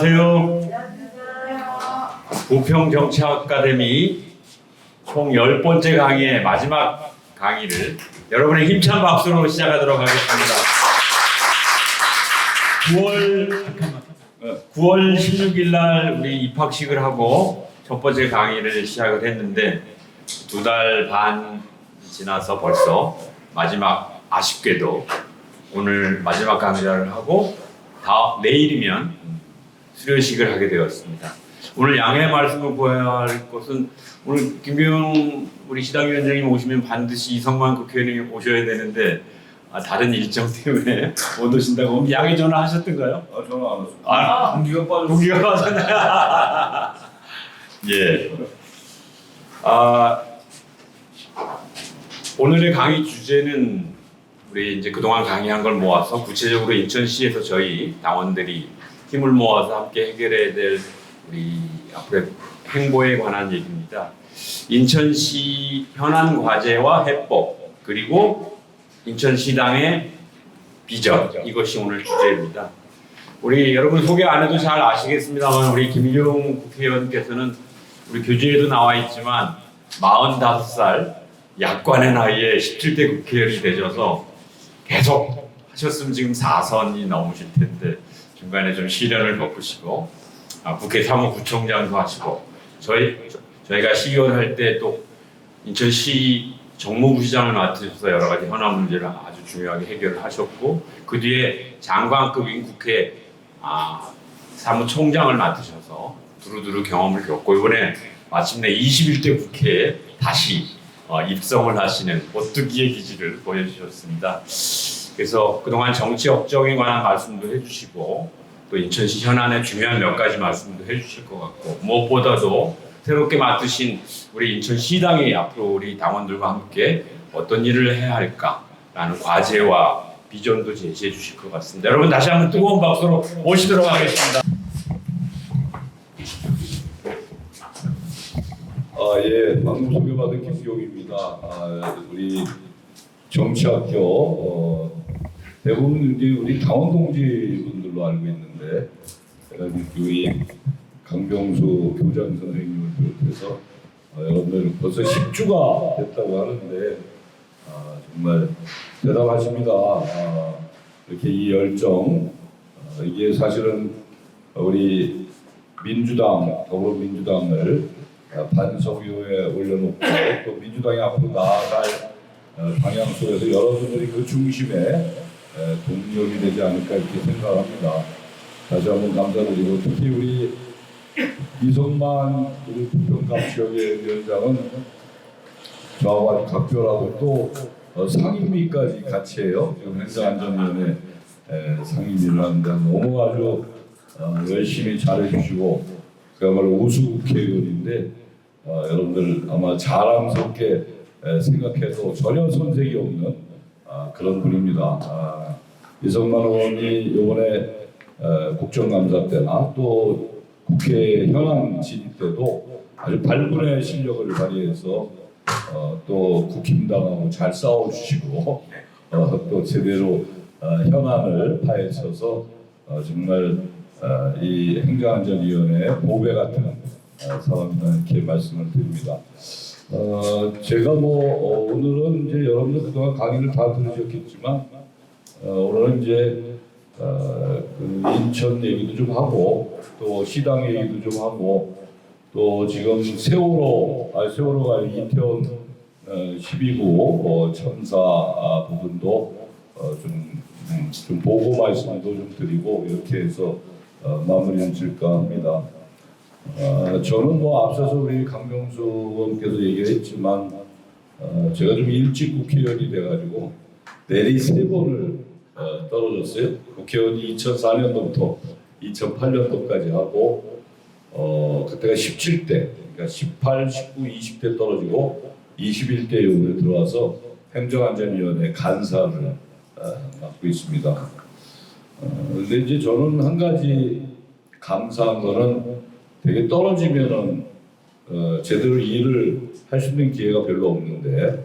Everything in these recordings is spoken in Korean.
안녕하세요. 부평정치아카데미 총 10번째 강의의 마지막 강의를 여러분의 힘찬 박수로 시작하도록 하겠습니다. 9월 16일 날 우리 입학식을 하고 첫 번째 강의를 시작을 했는데 2달 반 지나서 벌써 마지막, 아쉽게도 오늘 마지막 강좌를 하고 내일이면 수료식을 하게 되었습니다. 오늘 양해 말씀을 보여야 할 것은 오늘 김병 우리 시당위원장님 오시면 반드시 이성만 국회의원이 오셔야 되는데 다른 일정 때문에 못 오신다고 양해 전화하셨던가요? 전화 안 왔습니다. 공기가 빠졌어요. 공기가 빠졌나요? 예. 오늘의 강의 주제는 우리 이제 그동안 강의한 걸 모아서 구체적으로 인천시에서 저희 당원들이 힘을 모아서 함께 해결해야 될 우리 앞으로의 행보에 관한 얘기입니다. 인천시 현안 과제와 해법 그리고 인천시당의 비전 이것이 오늘 주제입니다. 우리 여러분 소개 안 해도 잘 아시겠습니다만 우리 김일용 국회의원께서는 우리 교재에도 나와 있지만 45살 약관의 나이에 17대 국회의원이 되셔서 계속 하셨으면 지금 4선이 넘으실 텐데 중간에 좀 시련을 겪으시고 국회 사무구청장도 하시고 저희가 시의원 할 때 또 인천시 정무부시장을 맡으셔서 여러 가지 현안 문제를 아주 중요하게 해결을 하셨고 그 뒤에 장관급인 국회 사무총장을 맡으셔서 두루두루 경험을 겪고 이번에 마침내 21대 국회에 다시 입성을 하시는 오뚜기의 기질을 보여주셨습니다. 그래서 그동안 정치 업적에 관한 말씀도 해주시고 또 인천시 현안의 중요한 몇 가지 말씀도 해주실 것 같고 무엇보다도 새롭게 맡으신 우리 인천시당이 앞으로 우리 당원들과 함께 어떤 일을 해야 할까라는 과제와 비전도 제시해 주실 것 같습니다. 여러분 다시 한번 뜨거운 박수로 모시도록 하겠습니다. 예, 방금 소개받은 김기용입니다. 우리 정치학교 대부분 이제 우리 당원 동지분들로 알고 있는데 우리 강병수 교장 선생님을 비롯해서 여러분들 벌써 10주가 됐다고 하는데 정말 대단하십니다. 이렇게 이 열정 이게 사실은 우리 민주당 더불어민주당을 반석위에 올려놓고 또 민주당이 앞으로 나아갈 방향속에서 여러분들이 그 중심에 동력이 되지 않을까 이렇게 생각합니다. 다시 한번 감사드리고 특히 우리 이성만 우리 부평갑지역의 위원장은 저하고 아주 각별하고 또 상임위까지 같이 해요. 지금 행정안전위원회 상임위를 하는데 너무 아주 열심히 잘해주시고 그야말로 우수 국회의원인데 여러분들 아마 자랑스럽게 생각해도 전혀 손색이 없는 그런 분입니다. 이성만 의원이 이번에 국정감사 때나 또 국회 현안 진입 때도 아주 발군의 실력을 발휘해서 또 국힘당하고 잘 싸워주시고 또 제대로 현안을 파헤쳐서 정말 이 행정안전위원회 보배 같은 사람이다 이렇게 말씀을 드립니다. 제가 오늘은 이제 여러분들 그동안 강의를 다 들으셨겠지만 오늘은 이제 그 인천 얘기도 좀 하고 또 시당 얘기도 좀 하고 또 지금 세월호가 이태원 12구 참사 부분도 좀 보고 말씀도 좀 드리고 이렇게 해서 마무리를 질까 합니다. 저는 앞서서 우리 강병수 의원께서 얘기를 했지만 제가 좀 일찍 국회의원이 돼가지고 내리 3번을 떨어졌어요. 국회의원이 2004년도부터 2008년도까지 하고 그때가 17대, 그러니까 18, 19, 20대 떨어지고 21대 의원에 들어와서 행정안전위원회 간사를 맡고 있습니다. 근데 이제 저는 한 가지 감사한 거는 되게 떨어지면은 제대로 일을 할 수 있는 기회가 별로 없는데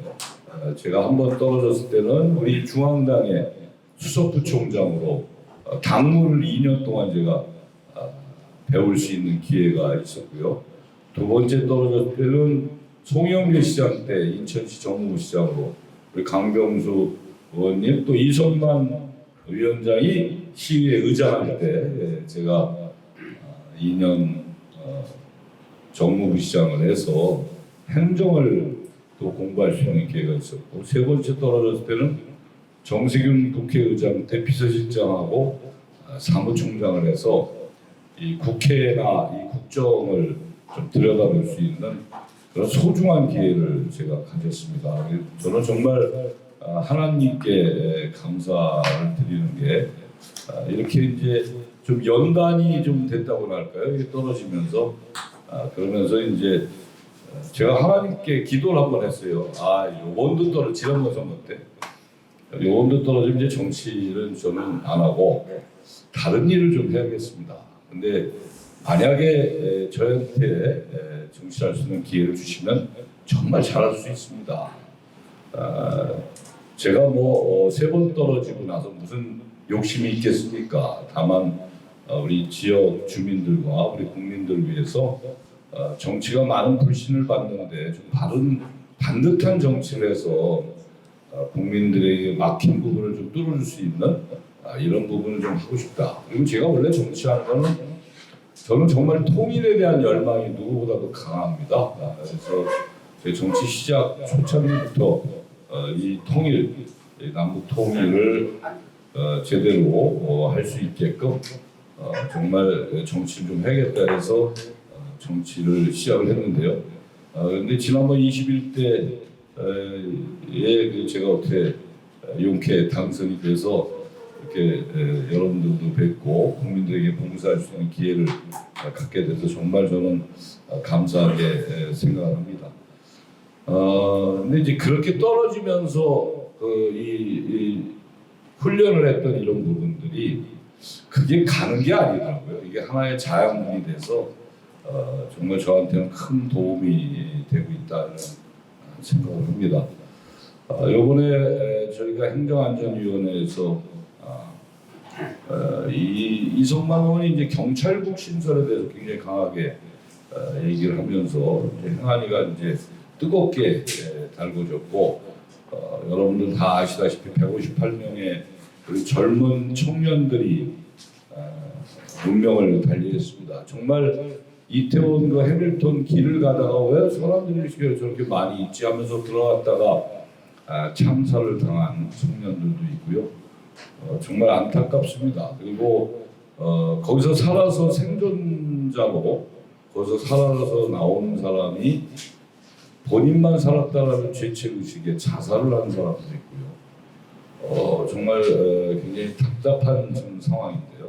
제가 한번 떨어졌을 때는 우리 중앙당의 수석부총장으로 당무를 2년 동안 제가 배울 수 있는 기회가 있었고요. 두 번째 떨어졌을 때는 송영길 시장 때 인천시 정무부시장으로 우리 강병수 의원님 또 이성만 위원장이 시의회 의장할 때 제가 2년 정무부시장을 해서 행정을 또 공부할 수 있는 기회가 있었고 세 번째 떨어졌을 때는 정세균 국회의장 때 비서실장하고 사무총장을 해서 이 국회나 이 국정을 좀 들여다볼 수 있는 그런 소중한 기회를 제가 가졌습니다. 저는 정말 하나님께 감사를 드리는 게 이렇게 이제 좀 연단이 좀 됐다고 할까요? 이게 떨어지면서 그러면서 이제 제가 하나님께 기도를 한번 했어요. 요번도 떨어 지난번 선거 때 요번도 떨어지면 이제 정치를 저는 안 하고 다른 일을 좀 해야겠습니다. 근데 만약에 저한테 정치할 수 있는 기회를 주시면 정말 잘할 수 있습니다. 제가 뭐 세 번 떨어지고 나서 무슨 욕심이 있겠습니까? 다만 우리 지역 주민들과 우리 국민들을 위해서 정치가 많은 불신을 받는데 좀 반듯한 정치를 해서 국민들에게 막힌 부분을 좀 뚫어줄 수 있는 이런 부분을 좀 하고 싶다. 그리고 제가 원래 정치하는 거는 저는 정말 통일에 대한 열망이 누구보다도 강합니다. 그래서 제 정치 시작 초창기부터 이 통일, 남북 통일을 제대로 할 수 있게끔 정말 정치를 좀 해야겠다 해서 정치를 시작을 했는데요. 그런데 지난번 21대에 제가 어떻게 용케 당선이 돼서 이렇게 여러분들도 뵙고 국민들에게 봉사할 수 있는 기회를 갖게 돼서 정말 저는 감사하게 생각합니다. 근데 이제 그렇게 떨어지면서 이 훈련을 했던 이런 부분들이 그게 가는 게 아니더라고요. 이게 하나의 자양분이 돼서 정말 저한테는 큰 도움이 되고 있다는 생각을 합니다. 이번에 저희가 행정안전위원회에서 이성만 의원이 이제 경찰국 신설에 대해서 굉장히 강하게 얘기를 하면서 행안위가 이제 뜨겁게 달궈졌고 여러분들 다 아시다시피 158명의 우리 젊은 청년들이 운명을 달리했습니다. 정말 이태원 그 해밀턴 길을 가다가 왜 사람들이 저렇게 많이 있지 하면서 들어갔다가 참사를 당한 청년들도 있고요. 정말 안타깝습니다. 그리고 거기서 살아서 생존자로 거기서 살아서 나온 사람이 본인만 살았다라는 죄책의식에 자살을 한 사람도 있고요. 정말 굉장히 답답한 지금 상황인데요.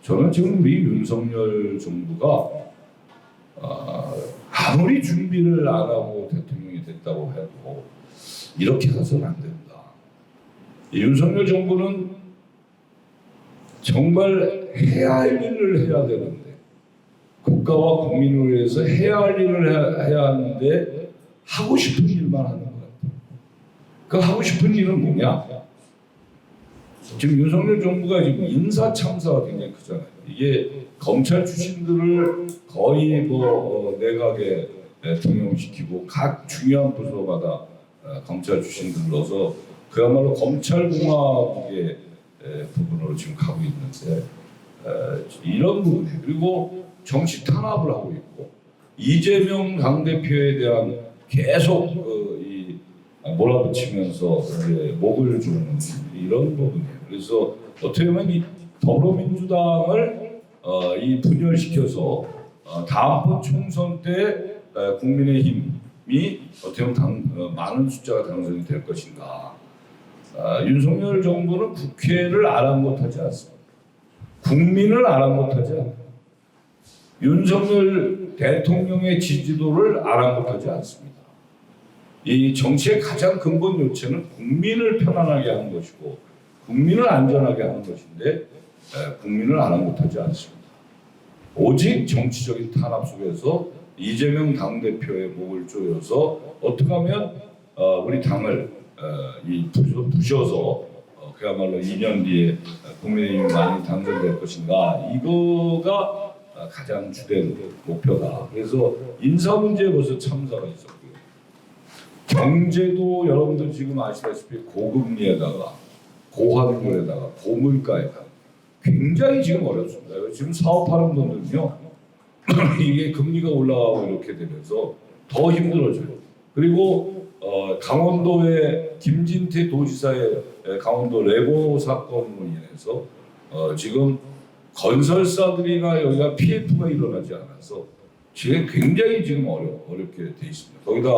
저는 지금 우리 윤석열 정부가 아무리 준비를 안 하고 대통령이 됐다고 해도 이렇게 가서는 안 된다. 윤석열 정부는 정말 해야 할 일을 해야 되는데 국가와 국민을 위해서 해야 할 일을 해야 하는데 하고 싶은 일만 하는 것 같아요. 그 하고 싶은 일은 뭐냐? 지금 윤석열 정부가 지금 인사 참사가 굉장히 크잖아요. 이게 검찰 출신들을 거의 내각에 등용시키고 각 중요한 부서마다 검찰 출신들을 넣어서 그야말로 검찰공화국의 부분으로 지금 가고 있는데 이런 부분에 그리고 정치 탄압을 하고 있고 이재명 당대표에 대한 계속 몰아붙이면서 목을 주는 이런 부분이에요. 그래서 어떻게 보면 이 더불어민주당을 이 분열시켜서 다음번 총선 때 국민의힘이 어떻게 보면 많은 숫자가 당선이 될 것인가. 윤석열 정부는 국회를 아랑곳하지 않습니다. 국민을 아랑곳하지 않아요. 윤석열 대통령의 지지도를 아랑곳하지 않습니다. 이 정치의 가장 근본 요체는 국민을 편안하게 하는 것이고 국민을 안전하게 하는 것인데 국민을 아랑곳하지 않습니다. 오직 정치적인 탄압 속에서 이재명 당대표의 목을 조여서 어떻게 하면 우리 당을 부셔서 그야말로 2년 뒤에 국민의힘이 많이 당선될 것인가 이거가 가장 주된 목표다. 그래서 인사 문제에 벌써 참사가 있었고요. 경제도 여러분들 지금 아시다시피 고금리에다가 고환율에다가 고물가에다가 굉장히 지금 어렵습니다. 지금 사업하는 분들은요 이게 금리가 올라가고 이렇게 되면서 더 힘들어져요. 그리고 강원도의 김진태 도지사의 강원도 레고 사건으로 인해서 지금 건설사들이나 여기가 PF가 일어나지 않아서 지금 굉장히 지금 어렵게 돼 있습니다. 거기다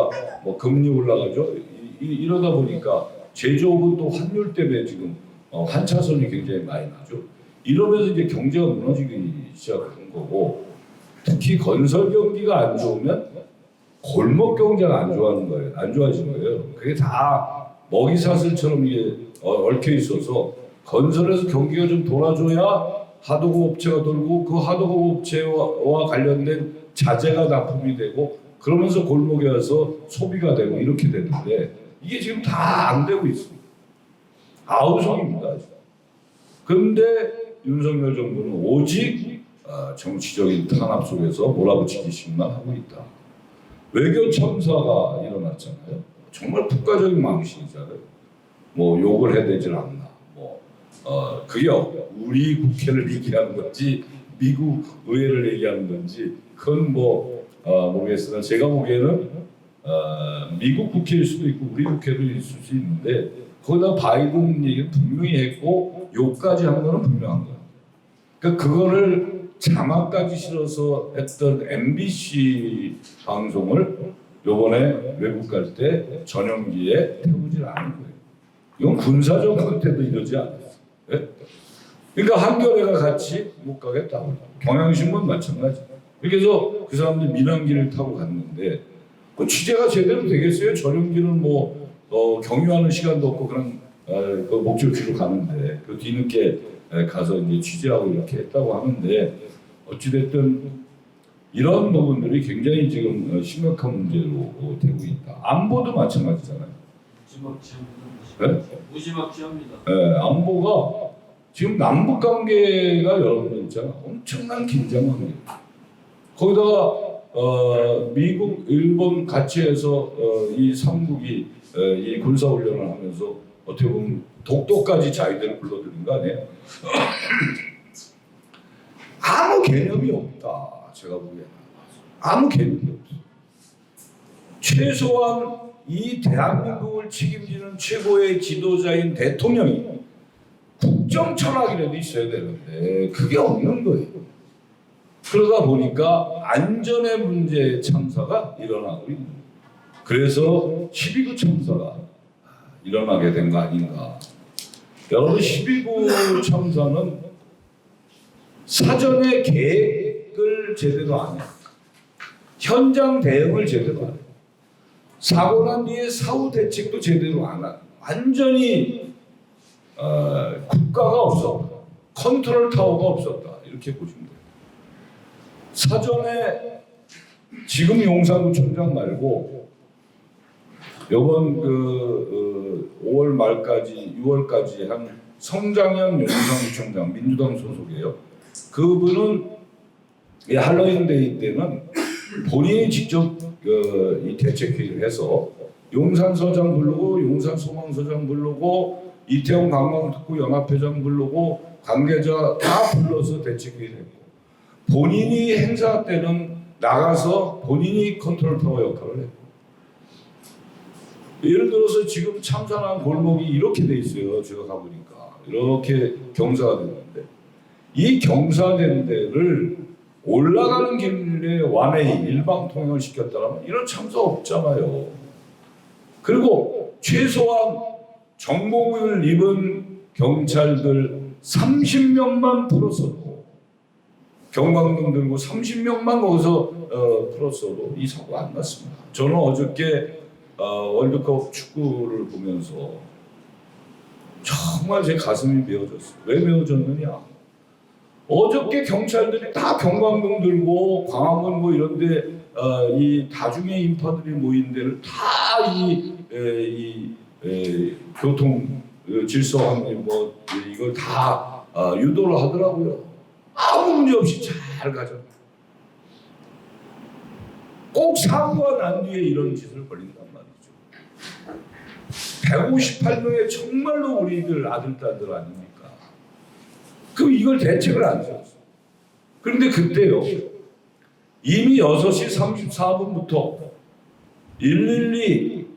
뭐 금리 올라가죠. 이러다 보니까 제조업은 또 환율 때문에 지금 환차선이 굉장히 많이 나죠. 이러면서 이제 경제가 무너지기 시작한 거고, 특히 건설 경기가 안 좋으면 골목 경제가 안 좋아지는 거예요. 그게 다 먹이사슬처럼 이게 얽혀 있어서 건설에서 경기가 좀 돌아줘야 하도급 업체가 돌고 그 하도급 업체와 관련된 자재가 납품이 되고 그러면서 골목에 와서 소비가 되고 이렇게 되는데 이게 지금 다 안 되고 있습니다. 아우성입니다. 그런데 윤석열 정부는 오직 정치적인 탄압 속에서 몰아붙이기식만 하고 있다. 외교 참사가 일어났잖아요. 정말 국가적인 망신이잖아요. 뭐 욕을 해야 되질 않나. 그게 우리 국회를 얘기하는 건지 미국 의회를 얘기하는 건지 그건 모르겠으나 제가 보기에는 미국 국회일 수도 있고 우리 국회도 있을 수 있는데 거기다 바이든 얘기는 분명히 했고 욕까지 한 거는 분명한 거예요. 그러니까 그거를 자막까지 실어서 했던 MBC 방송을 요번에 외국 갈 때 전용기에 태우질 않은 거예요. 이건 군사정권 때도 이러지 않았어요. 네? 그러니까 한겨레가 같이 못 가겠다고. 경향신문 마찬가지. 그래서 그 사람들이 민항기를 타고 갔는데 그 취재가 제대로 되겠어요? 전용기는 경유하는 시간도 없고 그냥 그 목적지로 가는데 그 뒤늦게 가서 이제 취재하고 이렇게 했다고 하는데 어찌됐든 이런 부분들이 굉장히 지금 심각한 문제로 되고 있다. 안보도 마찬가지잖아요. 무지막지합니다. 네, 안보가 지금 남북 관계가 여러분 있잖아. 엄청난 긴장 관계. 거기다가 미국, 일본 같이 해서 이 3국이 이 군사 훈련을 하면서 어떻게 보면 독도까지 자위대를 불러들인 거 아니에요? 아무 개념이 없다. 제가 보기에는 아무 개념이 없어. 최소한 이 대한민국을 책임지는 최고의 지도자인 대통령이 국정 철학이라도 있어야 되는데 그게 없는 거예요. 그러다 보니까 안전의 문제의 참사가 일어나고 있는 거예요. 그래서 12구 참사가 일어나게 된 거 아닌가. 여러분 12구 참사는 사전에 계획을 제대로 안 해요. 현장 대응을 제대로 안 해요. 사고 난 뒤에 사후 대책도 제대로 안 하고 완전히 국가가 없었다. 컨트롤 타워가 없었다. 이렇게 보시면 돼요. 사전에 지금 용산구청장 말고 이번 5월 말까지 6월까지 한 성장현 용산구청장 민주당 소속이에요. 그분은 할로윈데이 때는 본인이 직접 이 대책회의를 해서 용산서장 부르고 용산소망서장 부르고 이태원 관광특구 연합회장 부르고 관계자 다 불러서 대책회의를 했고 본인이 행사 때는 나가서 본인이 컨트롤 타워 역할을 했고 예를 들어서 지금 참사한 골목이 이렇게 돼 있어요. 제가 가보니까 이렇게 경사가 됐는데 이 경사된 데를 올라가는 길에 완웨이 일방 통행을 시켰다면 이런 참사 없잖아요. 그리고 최소한 정복을 입은 경찰들 30명만 풀었어도 경광등 들고 30명만 거기서 풀었어도 이 사고가 안 났습니다. 저는 어저께 월드컵 축구를 보면서 정말 제 가슴이 메어졌어요. 왜 메어졌느냐? 어저께 경찰들이 다 경광등 들고 광화문 뭐 이런데 이 다중의 인파들이 모인 데를 다 이 교통 질서 확립 뭐 이걸 다 유도를 하더라고요. 아무 문제 없이 잘 가죠. 꼭 사고가 난 뒤에 이런 짓을 벌린단 말이죠. 158명의 정말로 우리들 아들, 딸들 아닙니까? 그럼 이걸 대책을 안 세웠어. 그런데 그때요, 이미 6시 34분부터 112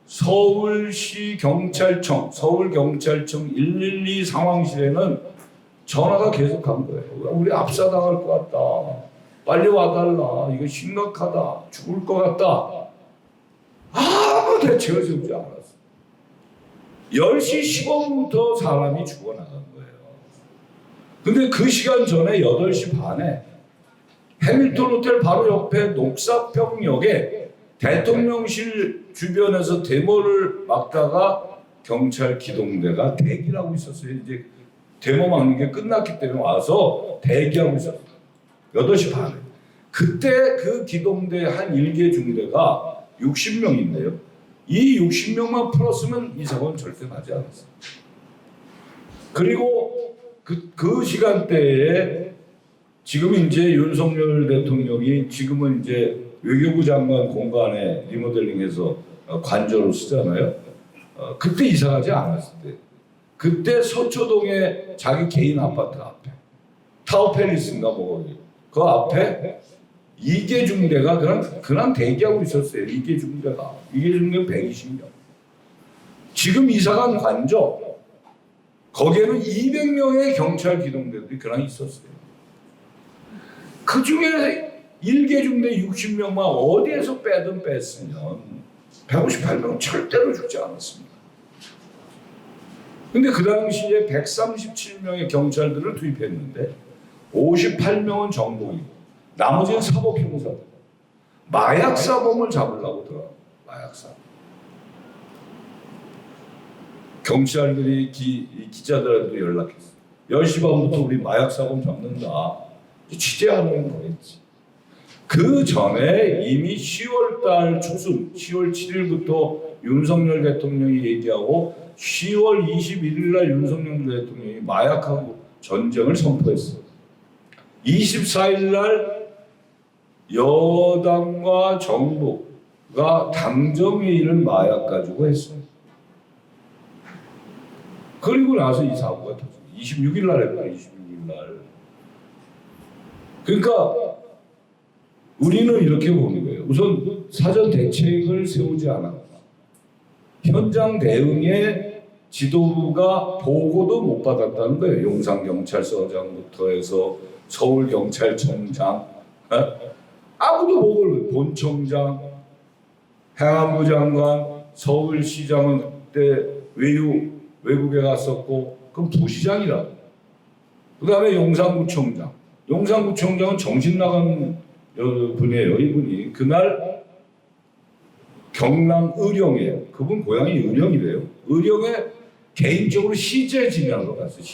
서울시 경찰청, 서울경찰청 112 상황실에는 전화가 계속 간 거예요. 우리 압사당할 것 같다. 빨리 와달라. 이거 심각하다. 죽을 것 같다. 아무 대책을 세우지 않았어. 10시 15분부터 사람이 죽어나간 거예요. 근데 그 시간 전에 8시 반에 해밀턴 호텔 바로 옆에 녹사평역에 대통령실 주변에서 데모를 막다가 경찰 기동대가 대기를 하고 있었어요. 이제 데모 막는 게 끝났기 때문에 와서 대기하고 있었어요. 8시 반에. 그때 그 기동대 한 1개 중대가 60명인데요. 이 60명만 풀었으면 이 사고는 절대 나지 않았어요. 그리고 그 시간대에 지금 이제 윤석열 대통령이 지금은 이제 외교부 장관 공간에 리모델링해서 관저로 쓰잖아요. 그때 이사가지 않았을 때. 그때 서초동에 자기 개인 아파트 앞에 타워팰리스인가 그 앞에 이계 중대가 그냥 대기하고 있었어요. 이계 중대가 120명. 지금 이사간 관저 거기에는 200명의 경찰 기동대들이 그냥 있었어요. 그 중에 1개 중대 60명만 어디에서 빼든 뺐으면 158명 절대로 죽지 않았습니다. 근데 그 당시에 137명의 경찰들을 투입했는데 58명은 정보이고 나머지는 사법 형사들. 마약 사범을 잡으려고 들어가. 마약 사범. 경찰들이 기자들한테 연락했어. 10시 반부터 우리 마약 사범 잡는다. 취재하는 거겠지. 그 전에 이미 10월달 초순, 10월 7일부터 윤석열 대통령이 얘기하고 10월 21일 날 윤석열 대통령이 마약하고 전쟁을 선포했어. 24일 날 여당과 정부가 당정회의를 마약 가지고 했어요. 그리고 나서 이 사고가 터졌어요. 26일 날 했다. 26일 날. 그러니까 우리는 이렇게 보는 거예요. 우선 사전 대책을 세우지 않았다. 현장 대응에 지도부가 보고도 못 받았다는 거예요. 용산경찰서장부터 해서 서울경찰청장, 아무도 보고를, 본청장, 행안부 장관, 서울시장은 그때 외국에 갔었고, 그럼 부시장이라고. 그 다음에 용산구청장. 용산구청장은 정신 나간 분이에요. 이분이 그날 경남 의령이에요. 그분 고향이 의령이래요. 의령에 개인적으로 시제 지내러 갔어요.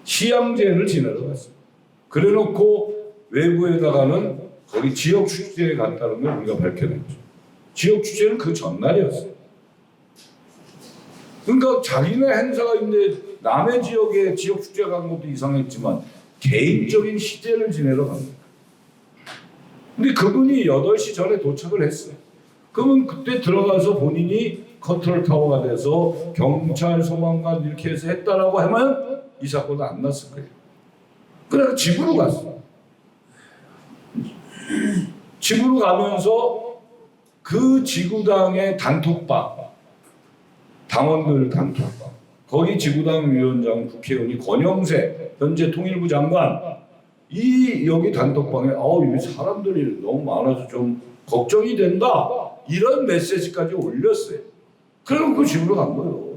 시양제를 지내러 갔어요. 그래놓고 외부에다가는 거기 지역 축제에 갔다는 걸 우리가 밝혀냈죠. 지역 축제는 그 전날이었어요. 그러니까 자기네 행사가 있는데 남의 지역에 지역 축제 간 것도 이상했지만 개인적인 시제를 지내러 간 거예요. 근데 그분이 8시 전에 도착을 했어요. 그러면 그때 들어가서 본인이 컨트롤 타워가 돼서 경찰 소방관 이렇게 해서 했다라고 하면 이 사건은 안 났을 거예요. 그래서 집으로 갔어요. 집으로 가면서 그 지구당의 단톡방, 당원들 단톡방, 거기 지구당 위원장 국회의원이 권영세 현재 통일부 장관, 여기 단톡방에 이 사람들이 너무 많아서 좀 걱정이 된다 이런 메시지까지 올렸어요. 그럼 그 집으로 간 거예요.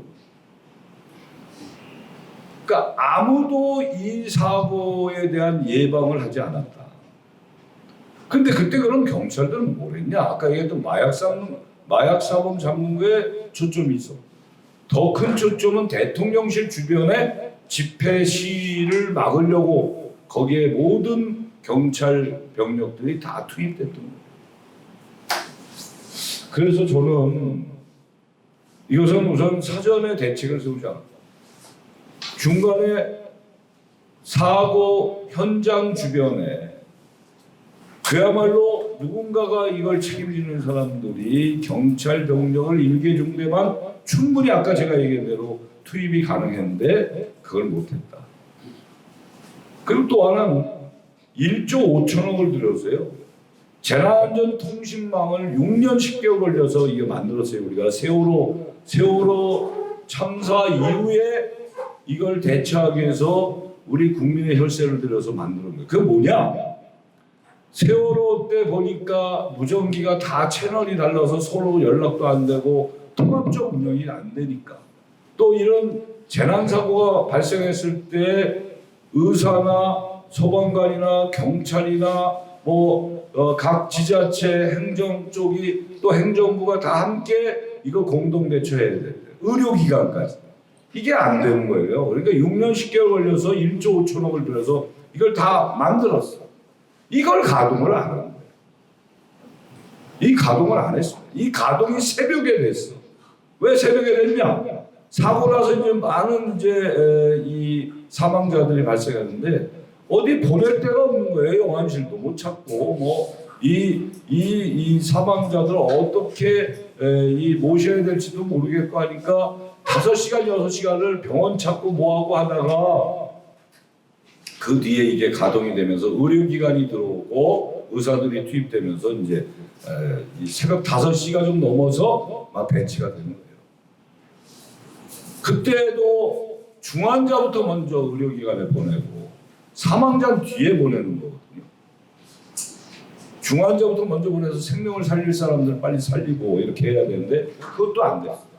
그러니까 아무도 이 사고에 대한 예방을 하지 않았다. 근데 그때 그럼 경찰들은 뭘 했냐? 아까 얘기했던 마약 사범 잡는 거에 초점이 있어. 더 큰 초점은 대통령실 주변에 집회 시위를 막으려고 거기에 모든 경찰 병력들이 다 투입됐던 거예요. 그래서 저는 이것은 우선 사전에 대책을 세우지 않았다. 중간에 사고 현장 주변에 그야말로 누군가가 이걸 책임지는 사람들이 경찰 병력을 일개 중대만 충분히 아까 제가 얘기한 대로 투입이 가능했는데 그걸 못했다. 그리고 또 하나는 1조 5천억을 들였어요. 재난안전 통신망을 6년 10개월 걸려서 이거 만들었어요. 우리가 세월호 참사 이후에 이걸 대처하기 위해서 우리 국민의 혈세를 들여서 만드는 거예요. 그게 뭐냐? 세월호 때 보니까 무전기가 다 채널이 달라서 서로 연락도 안 되고 통합적 운영이 안 되니까, 또 이런 재난사고가 발생했을 때 의사나 소방관이나 경찰이나 각 지자체 행정 쪽이 또 행정부가 다 함께 이거 공동 대처해야 돼요. 의료기관까지. 이게 안 되는 거예요. 그러니까 6년 10개월 걸려서 1조 5천억을 들여서 이걸 다 만들었어. 이걸 가동을 안 한 거예요. 이 가동을 안 했어요. 이 가동이 새벽에 됐어. 왜 새벽에 됐냐? 사고 나서 이제 많은 이 사망자들이 발생했는데 어디 보낼 데가 없는 거예요. 영암실도 못 찾고 이 사망자들 어떻게 모셔야 될지도 모르겠고 하니까 5시간 6시간을 병원 찾고 뭐하고 하다가 그 뒤에 이게 가동이 되면서 의료기관이 들어오고 의사들이 투입되면서 이제 이 새벽 5시가 좀 넘어서 막 배치가 되는 거예요. 그때도 중환자부터 먼저 의료기관에 보내고 사망자는 뒤에 보내는 거거든요. 중환자부터 먼저 보내서 생명을 살릴 사람들 빨리 살리고 이렇게 해야 되는데 그것도 안 됐어요.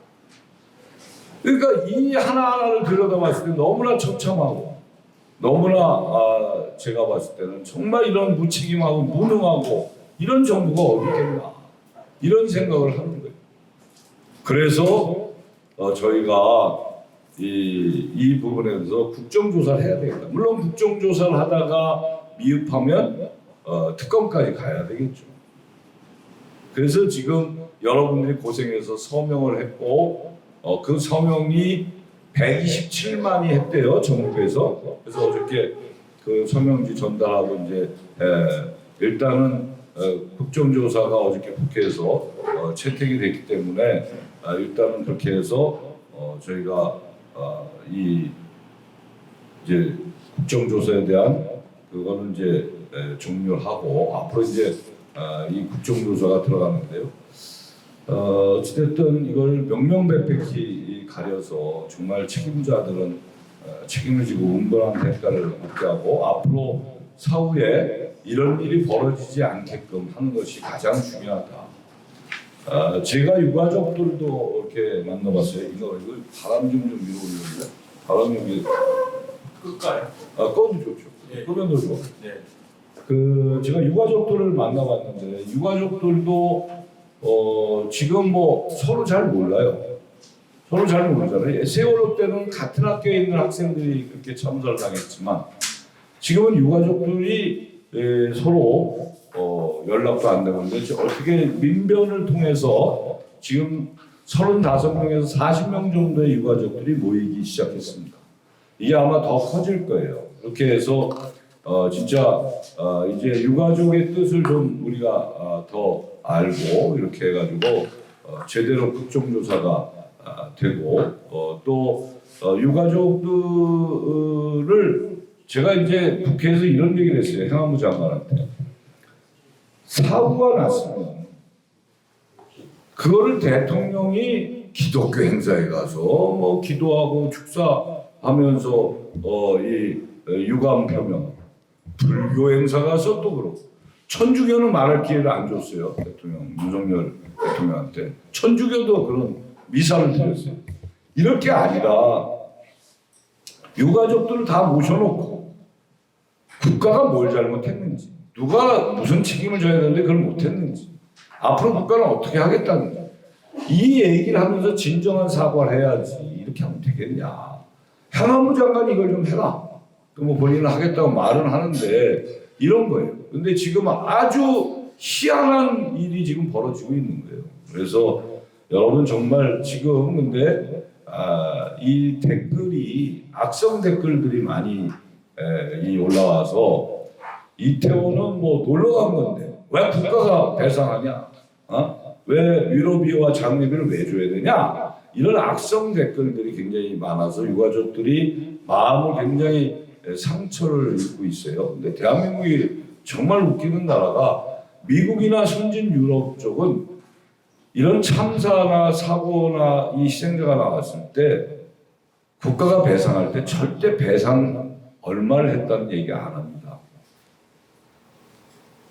그러니까 이 하나하나를 들여다봤을 때 너무나 처참하고 너무나 제가 봤을 때는 정말 이런 무책임하고 무능하고 이런 정부가 어디 있겠나 이런 생각을 하는 거예요. 그래서 저희가 이 부분에 대해서 국정조사를 해야 되겠다. 물론 국정조사를 하다가 미흡하면 특검까지 가야 되겠죠. 그래서 지금 여러분들이 고생해서 서명을 했고 그 서명이 127만이 했대요, 정부에서. 그래서 어저께 그 서명지 전달하고 이제 일단은 국정조사가 어저께 국회에서 채택이 됐기 때문에 일단은 그렇게 해서 저희가 이제 국정조사에 대한 그거는 이제 종료를 하고 앞으로 이제 이 국정조사가 들어가는데요. 어찌됐든 이걸 명명백백히 가려서 정말 책임자들은 책임을 지고 은근한 대가를 묻게 하고 앞으로 사후에 이런 일이 벌어지지 않게끔 하는 것이 가장 중요하다. 제가 유가족들도 이렇게 만나봤어요. 이거 바람 좀 위로 올려줄래? 바람 좀 위로. 끌까요? 꺼도 좋죠. 예. 끄면 더 좋아. 네. 제가 유가족들을 만나봤는데 유가족들도 지금 서로 잘 몰라요. 서로 잘 모르잖아요. 세월호 때는 같은 학교에 있는 학생들이 그렇게 참사를 당했지만 지금은 유가족들이 서로 연락도 안 되는데 어떻게 민변을 통해서 지금 35명에서 40명 정도의 유가족들이 모이기 시작했습니다. 이게 아마 더 커질 거예요. 그렇게 해서 진짜 이제 유가족의 뜻을 좀 우리가 더 알고 이렇게 해가지고 제대로 국정조사가 되고 또 유가족들을 제가 이제 국회에서 이런 얘기를 했어요. 행안부 장관한테. 사고가 났으면 그거를 대통령이 기독교 행사에 가서 기도하고 축사하면서 이 유감 표명, 불교 행사 가서 또 그렇고 천주교는 말할 기회를 안 줬어요. 대통령 윤석열 대통령한테 천주교도 그런 미사를 드렸어요. 이렇게 아니라 유가족들을 다 모셔놓고 국가가 뭘 잘못했는지 누가 무슨 책임을 져야 되는데 그걸 못했는지 앞으로 국가는 어떻게 하겠다는지 이 얘기를 하면서 진정한 사과를 해야지. 이렇게 하면 되겠냐. 행안부 장관이 이걸 좀 해라. 본인은 하겠다고 말은 하는데 이런 거예요. 근데 지금 아주 희한한 일이 지금 벌어지고 있는 거예요. 그래서 여러분 정말 지금 근데 이 댓글이 악성 댓글들이 많이 올라와서 이태원은 놀러 간 건데 왜 국가가 배상하냐? 왜 위로비와 장례비를 왜 줘야 되냐? 이런 악성 댓글들이 굉장히 많아서 유가족들이 마음을 굉장히 상처를 입고 있어요. 근데 대한민국이 정말 웃기는 나라가 미국이나 선진 유럽 쪽은 이런 참사나 사고나 이 희생자가 나왔을 때 국가가 배상할 때 절대 배상 얼마를 했다는 얘기 안 합니다.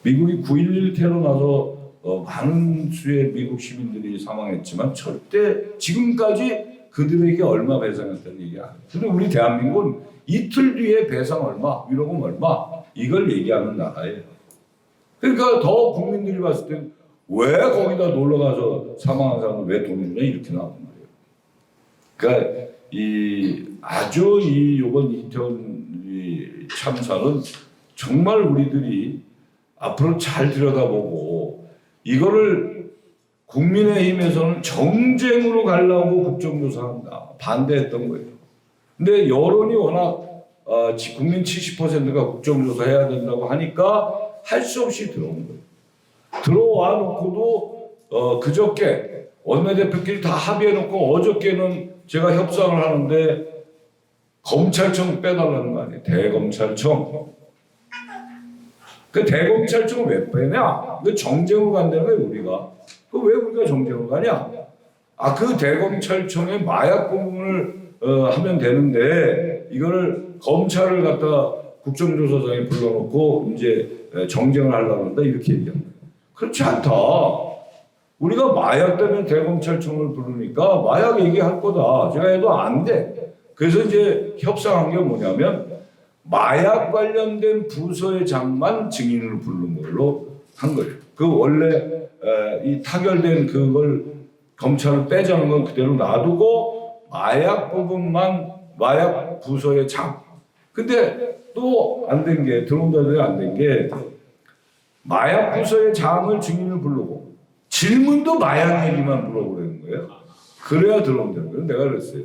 미국이 9.11 테러 나서 많은 수의 미국 시민들이 사망했지만 절대 지금까지 그들에게 얼마 배상했다는 얘기 안 해요. 근데 우리 대한민국은 이틀 뒤에 배상 얼마, 위로금 얼마 이걸 얘기하는 나라예요. 그러니까 더 국민들이 봤을 땐 왜 거기다 놀러 가서 사망한 사람을 왜 돈 주냐 이렇게 나오는 거예요. 그러니까 아주 이번 이태원 참사는 정말 우리들이 앞으로 잘 들여다보고 이거를 국민의힘에서는 정쟁으로 가려고 국정조사한다 반대했던 거예요. 근데 여론이 워낙 국민 70%가 국정조사 해야 된다고 하니까 할 수 없이 들어온 거예요. 들어와 놓고도 그저께 원내대표끼리 다 합의해 놓고 어저께는 제가 협상을 하는데 검찰청 빼달라는 거 아니에요. 대검찰청. 그 대검찰청을 왜 빼냐? 그 정쟁으로 간다는 거예요, 우리가. 그 왜 우리가 정쟁으로 가냐? 그 대검찰청의 마약 부분을 하면 되는데 이거를 검찰을 갖다 국정조사장에 불러놓고 이제 정쟁을 하려고 한다 이렇게 얘기합니다. 그렇지 않다. 우리가 마약 때문에 대검찰청을 부르니까 마약 얘기할 거다. 제가 해도 안 돼. 그래서 이제 협상한 게 뭐냐면 마약 관련된 부서의 장만 증인으로 부르는 걸로 한 거예요. 그 원래 이 타결된 그걸 검찰을 빼자는 건 그대로 놔두고 마약 부분만 마약 부서의 장. 근데 또 안 된 게 들어온다더니 안 된 게 마약 부서의 장을 증인을 부르고 질문도 마약 얘기만 물어보라는 거예요. 그래야 들어온다는 거예요. 내가 그랬어요.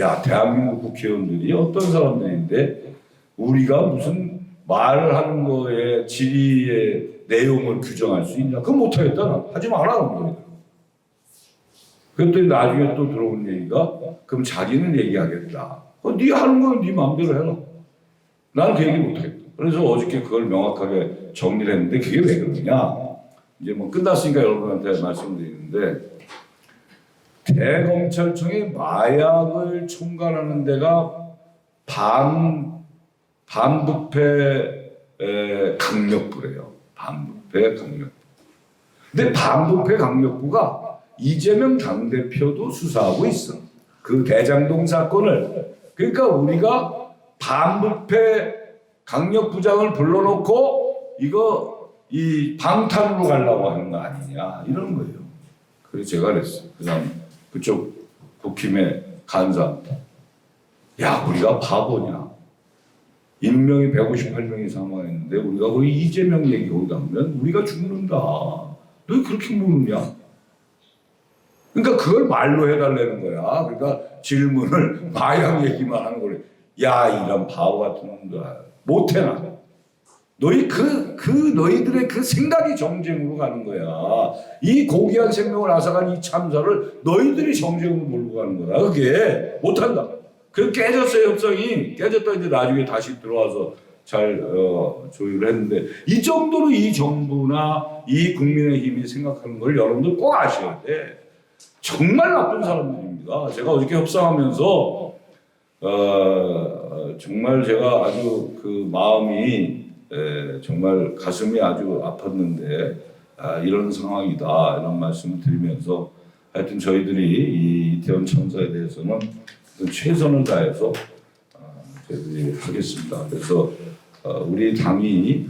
야, 대한민국 국회의원들이 어떤 사람들인데 우리가 무슨 말을 하는 거에 질의의 내용을 규정할 수 있냐? 그거 못하겠다. 나. 하지 말라는 거예요. 그랬더니 나중에 또 들어온 얘기가 그럼 자기는 얘기하겠다. 네 하는 건 네 마음대로 해라. 나는 그 얘기 못하겠다. 그래서 어저께 그걸 명확하게 정리를 했는데 그게 왜 그러냐? 이제 뭐 끝났으니까 여러분한테 말씀드리는데 대검찰청이 마약을 총괄하는 데가 반부패 강력부래요. 반부패 강력부. 근데 반부패 강력부가 이재명 당대표도 수사하고 있어. 그 대장동 사건을. 그러니까 우리가 반부패 강력부장을 불러놓고 이거 이 방탄으로 가려고 하는 거 아니냐 이런 거예요. 그래서 제가 그랬어요. 그다음 그쪽 국힘의 간사한테 야 우리가 바보냐? 인명이 158명이 사망했는데 우리가 거기 이재명 얘기 거기다 하면 우리가 죽는다. 너 그렇게 모르냐? 그러니까 그걸 말로 해달라는 거야. 그러니까 질문을 마약 얘기만 하는 거래. 야 이런 바보 같은 놈들 못해나. 너희들의 그 생각이 정쟁으로 가는 거야. 이 고귀한 생명을 앗아간 이 참사를 너희들이 정쟁으로 몰고 가는 거다. 그게 못한다. 그 깨졌어요. 협상이 깨졌다. 이제 나중에 다시 들어와서 잘 조율을 했는데 이 정도로 이 정부나 이 국민의힘이 생각하는 걸 여러분들 꼭 아셔야 돼. 정말 나쁜 사람들입니다. 제가 어저께 협상하면서 정말 제가 아주 그 마음이 정말 가슴이 아주 아팠는데 이런 상황이다 이런 말씀을 드리면서 하여튼 저희들이 이 이태원 참사에 대해서는 최선을 다해서 저희들이 하겠습니다. 그래서 우리 당이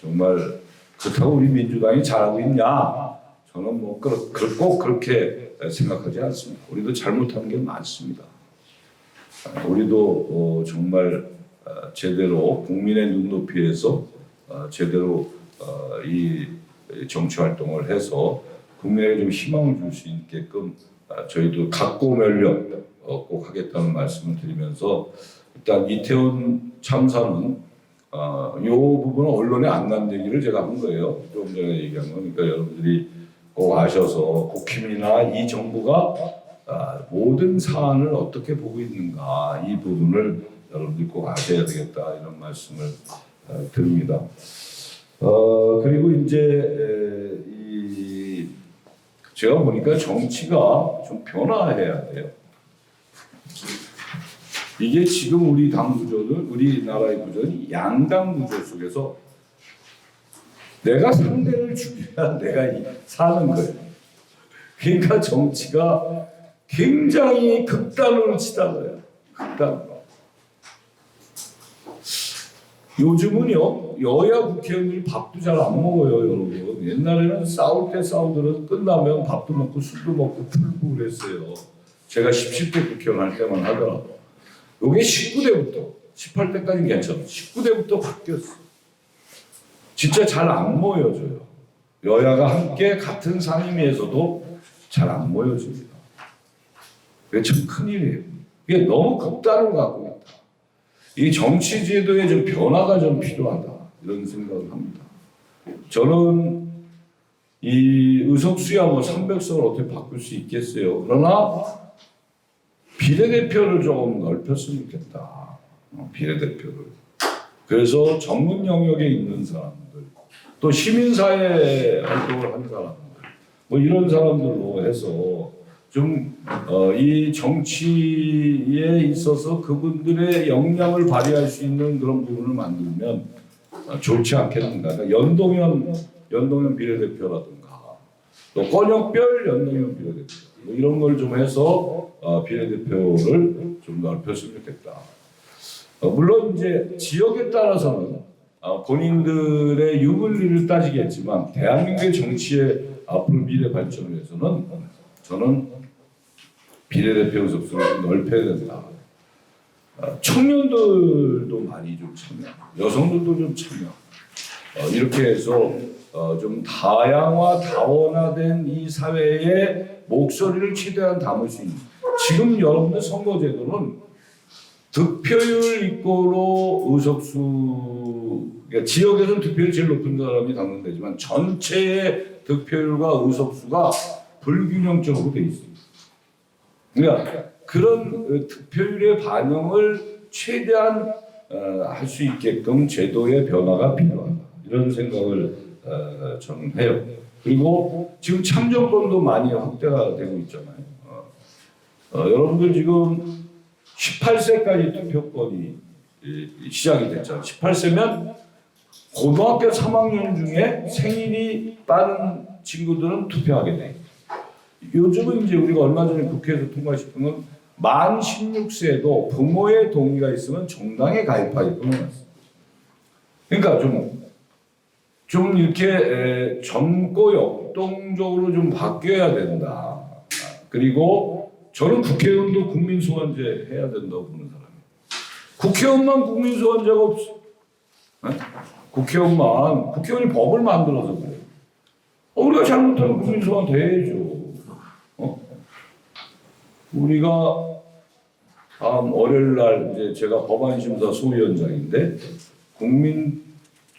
정말 그렇다고 우리 민주당이 잘하고 있냐? 저는 뭐 꼭 그렇게 생각하지 않습니다. 우리도 잘못하는 게 많습니다. 우리도 정말 제대로 국민의 눈높이에서 제대로 이 정치 활동을 해서 국민에게 좀 희망을 줄 수 있게끔 저희도 각고 면력 꼭 하겠다는 말씀을 드리면서 일단 이태원 참사는 이 부분은 언론에 안 난 얘기를 제가 한 거예요. 조금 전에 얘기한 거니까 여러분들이 꼭 아셔서 국힘이나 이 정부가 모든 사안을 어떻게 보고 있는가 이 부분을 여러분들이 꼭 아셔야 되겠다 이런 말씀을 드립니다. 그리고 이제 제가 보니까 정치가 좀 변화해야 돼요. 이게 지금 우리 당 구조는 우리나라의 구조는 양당 구조 속에서 내가 상대를 죽여야 내가 사는 거예요. 그러니까 정치가 굉장히 극단으로 치닫아요. 극단으로. 요즘은요 여야 국회의원들이 밥도 잘 안 먹어요, 여러분. 옛날에는 싸울 때 싸우더라도 끝나면 밥도 먹고 술도 먹고 풀고 그랬어요. 제가 17대 국회의원 할 때만 하더라도. 요게 19대부터 18대까지는 괜찮아. 19대부터 바뀌었어. 진짜 잘 안 모여져요. 여야가 함께 같은 상임위에서도 잘 안 모여집니다. 그게 참 큰일이에요. 이게 너무 극단을 갖고 있다. 이 정치 제도에 좀 변화가 좀 필요하다 이런 생각을 합니다. 저는 이 의석수야 뭐 300석을 어떻게 바꿀 수 있겠어요. 그러나 비례대표를 좀 넓혔으면 좋겠다. 비례대표를. 그래서 전문 영역에 있는 사람들, 또 시민사회 활동을 한 사람들, 뭐 이런 사람들로 해서 좀 이 정치에 있어서 그분들의 역량을 발휘할 수 있는 그런 부분을 만들면 좋지 않겠는가. 그러니까 연동형 비례대표라든가 또 권역별 연동형 비례대표 뭐 이런 걸 좀 해서 비례대표를 좀 넓혔으면 좋겠다. 물론 이제 지역에 따라서는 본인들의 유불리를 따지겠지만 대한민국의 정치의 앞으로 미래 발전을 위해서는 저는 비례대표 의석수를 넓혀야 된다. 청년들도 많이 좀 참여, 여성들도 좀 참여. 이렇게 해서 좀 다양화, 다원화된 이 사회의 목소리를 최대한 담을 수 있는. 지금 여러분들 선거제도는 득표율 이꼬로 의석수, 그러니까 지역에서는 득표율이 제일 높은 사람이 당선되지만 전체의 득표율과 의석수가 불균형적으로 돼 있습니다. 그러니까 그런 득표율의 반영을 최대한 할 수 있게끔 제도의 변화가 필요하다. 이런 생각을 저는 해요. 그리고 지금 참정권도 많이 확대가 되고 있잖아요. 여러분들 지금 18세까지 투표권이 시작이 됐잖아요. 18세면 고등학교 3학년 중에 생일이 빠른 친구들은 투표하게 돼요. 요즘은 이제 우리가 얼마 전에 국회에서 통과시킨 건 만 16세도 부모의 동의가 있으면 정당에 가입하게끔 해놨어요. 그러니까 좀 이렇게 젊고 역동적으로 좀 바뀌어야 된다. 그리고 저는 국회의원도 국민소환제 해야 된다고 보는 사람이에요. 국회의원만 국민소환제가 없어. 국회의원이 법을 만들어서 그래요. 우리가 잘못하면 국민소환 돼야죠. 우리가 다음 월요일날 이제 제가 법안심사 소위원장인데 국민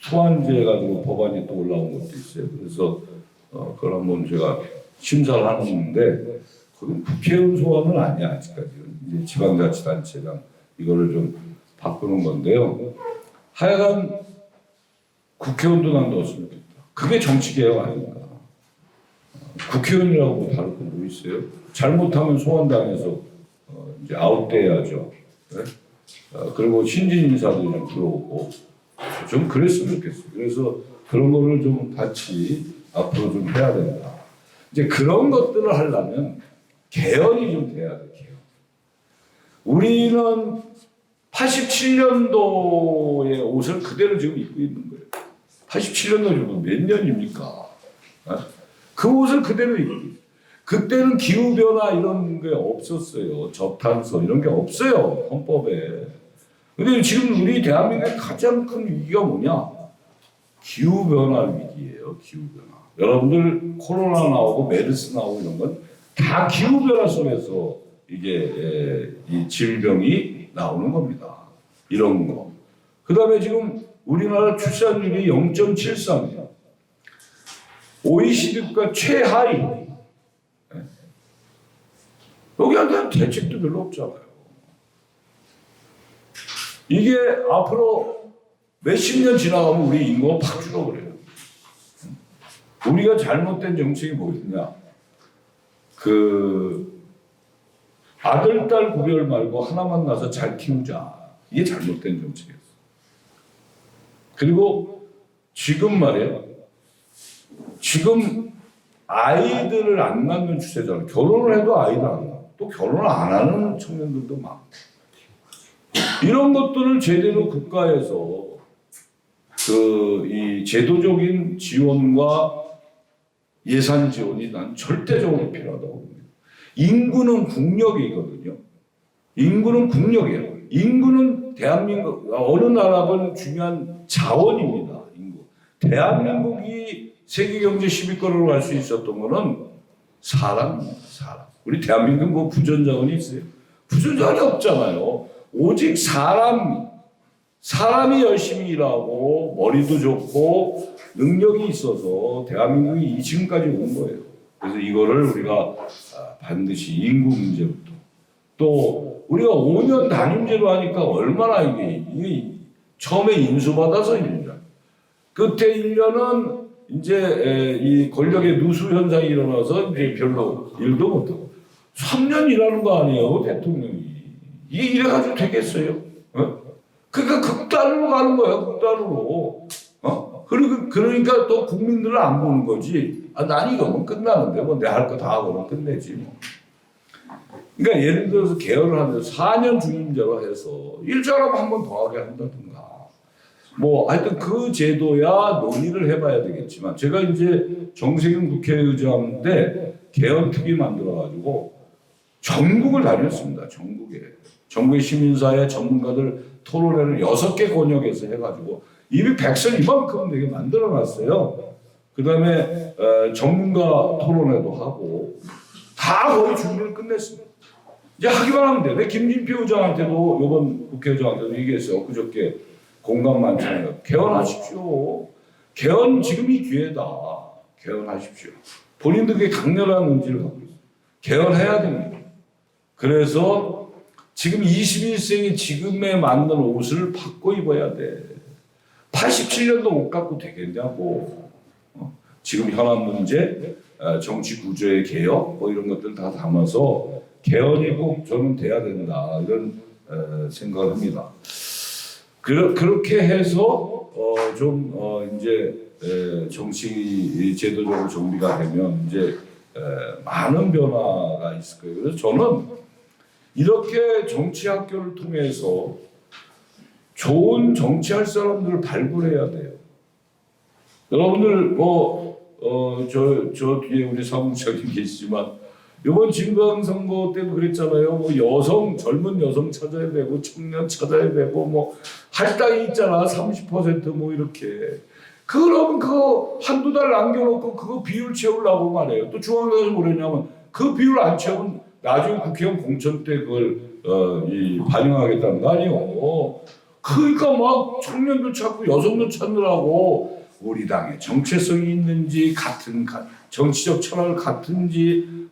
소환제 가지고 법안이 또 올라온 것도 있어요. 그래서 그걸 한번 제가 심사를 하는데 그건 국회의원 소환은 아니야 아직까지는. 이제 지방자치단체장 이거를 좀 바꾸는 건데요. 하여간 국회의원도 난 넣었으면 좋겠다. 그게 정치개혁 아닌가. 국회의원이라고 다를 거 뭐 있어요? 잘못하면 소환당해서 이제 아웃돼야죠. 네? 그리고 신진 인사도 좀 들어오고 좀 그랬으면 좋겠어요. 그래서 그런 거를 좀 같이 앞으로 좀 해야 된다. 이제 그런 것들을 하려면 개헌이 좀 돼야 돼요. 개헌. 우리는 87년도의 옷을 그대로 지금 입고 있는 거예요. 87년도 지금 몇 년입니까? 그 옷을 그대로 입고 있어요. 그때는 기후변화 이런 게 없었어요. 저탄소 이런 게 없어요. 헌법에. 근데 지금 우리 대한민국의 가장 큰 위기가 뭐냐? 기후변화 위기예요. 기후변화. 여러분들 코로나 나오고 메르스 나오고 이런 건 다 기후변화 속에서 이게 이 질병이 나오는 겁니다. 이런 거. 그 다음에 지금 우리나라 출산율이 0.73이에요. OECD가 최하위. 여기에 대한 대책도 별로 없잖아요. 이게 앞으로 몇십 년 지나가면 우리 인구가 팍 줄어버려요. 우리가 잘못된 정책이 뭐였냐? 아들, 딸 구별 말고 하나만 낳아서 잘 키우자. 이게 잘못된 정책이었어. 그리고 지금 말이에요. 지금 아이들을 안 낳는 추세잖아요. 결혼을 해도 아이들 안 낳아. 또 결혼을 안 하는 청년들도 많고. 이런 것들을 제대로 국가에서 이 제도적인 지원과 예산 지원이 난 절대적으로 필요하다고 봅니다. 인구는 국력이거든요. 인구는 국력이에요. 인구는 대한민국 어느 나라건 중요한 자원입니다. 인구. 대한민국이 세계 경제 10위권으로 갈 수 있었던 거는 사람입니다. 사람. 우리 대한민국 뭐 부전 자원이 있어요? 부전 자원이 없잖아요. 오직 사람이 열심히 일하고 머리도 좋고 능력이 있어서 대한민국이 지금까지 온 거예요. 그래서 이거를 우리가 반드시 인구 문제부터 또 우리가 5년 단임제로 하니까 얼마나 이게 처음에 인수받아서 1년 끝에 1년은 이제 이 권력의 누수 현상이 일어나서 이제 별로 일도 못하고 3년 일하는 거 아니에요 대통령이. 이게 이래가지고 되겠어요? 그러니까 극단으로 가는 거야 극단으로. 그러니까 또 국민들은 안 보는 거지. 난 이거면 끝나는데 뭐 내 할 거 다 하고는 끝내지 뭐. 그러니까 예를 들어서 개헌을 하면서 4년 중임제로 해서 일자라고 한 번 더 하게 한다든가. 뭐 하여튼 그 제도야 논의를 해봐야 되겠지만 제가 이제 정세균 국회의장 때 개헌 특위 만들어가지고 전국을 다녔습니다. 전국의 시민사회 전문가들 토론회를 6개 권역에서 해가지고 이미 백설 이만큼 되게 만들어놨어요. 그 다음에 전문가 토론회도 하고 다 거의 준비를 끝냈습니다. 이제 하기만 하면 돼. 내 김진표 의장한테도 이번 국회의장한테도 얘기했어요. 그저께 공감 많잖아요. 개헌하십시오. 개헌 지금이 기회다. 개헌하십시오. 본인들에게 강렬한 의지를 갖고 있어요. 개헌해야 됩니다. 그래서 지금 21세기 지금에 맞는 옷을 바꿔 입어야 돼. 87년도 옷 갖고 되겠냐고. 지금 현안 문제, 정치 구조의 개혁 뭐 이런 것들 다 담아서 개헌이 꼭 저는 돼야 된다 이런 생각을 합니다. 그렇게 해서 이제 정치 제도적으로 정비가 되면 이제 많은 변화가 있을 거예요. 그래서 저는 이렇게 정치학교를 통해서 좋은 정치할 사람들을 발굴해야 돼요. 여러분들 저 뒤에 우리 사무처님 계시지만 이번 지방선거 때도 그랬잖아요. 뭐 젊은 여성 찾아야 되고 청년 찾아야 되고 뭐 할당이 있잖아 30%뭐 이렇게. 그럼 그거 한두 달 남겨놓고 그거 비율 채우려고 말해요. 또 중앙에서 뭐랬냐면 그 비율 안 채우면 나중에 국회의원 공천 때 그걸 반영하겠다는 거 아니에요. 그러니까 막 청년들 찾고 여성들 찾느라고 우리 당에 정체성이 있는지 같은 정치적 철학을 같은지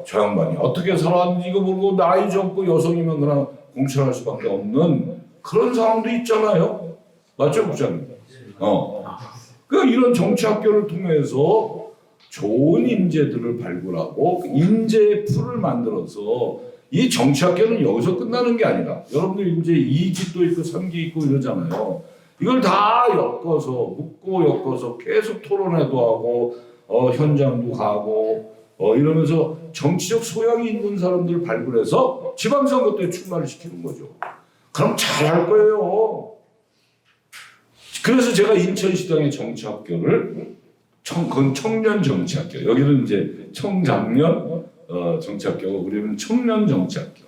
저 양반이 어떻게 살았는지 이거 모르고 나이 젊고 여성이면 그냥 공천할 수밖에 없는 그런 상황도 있잖아요. 맞죠, 부장님? 그러니까 이런 정치학교를 통해서 좋은 인재들을 발굴하고 인재의 풀을 만들어서 이 정치학교는 여기서 끝나는 게 아니라 여러분들 이제 2기도 있고 3기 있고 이러잖아요. 이걸 다 묶고 계속 토론회도 하고 현장도 가고 이러면서 정치적 소양이 있는 사람들을 발굴해서 지방선거 때 출마를 시키는 거죠. 그럼 잘할 거예요. 그래서 제가 인천시장의 정치학교를 청년 정치학교, 여기는 이제 청장년 정치학교고 우리는 청년 정치학교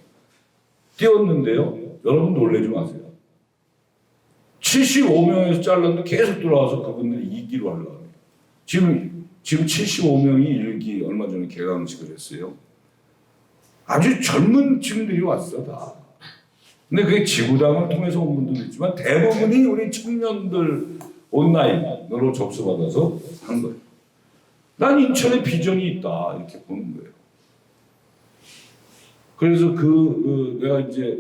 띄웠는데요. 여러분 놀라지 마세요. 75명에서 잘랐는데 계속 들어와서 그분들이 2기로 하려고 합니다. 지금 75명이 1기 얼마 전에 개강식을 했어요. 아주 젊은 층들이 왔어 다. 근데 그게 지구당을 통해서 온 분들도 있지만 대부분이 우리 청년들 온라인으로 접수받아서 한 거예요. 난 인천에 비전이 있다 이렇게 보는 거예요. 그래서 내가 이제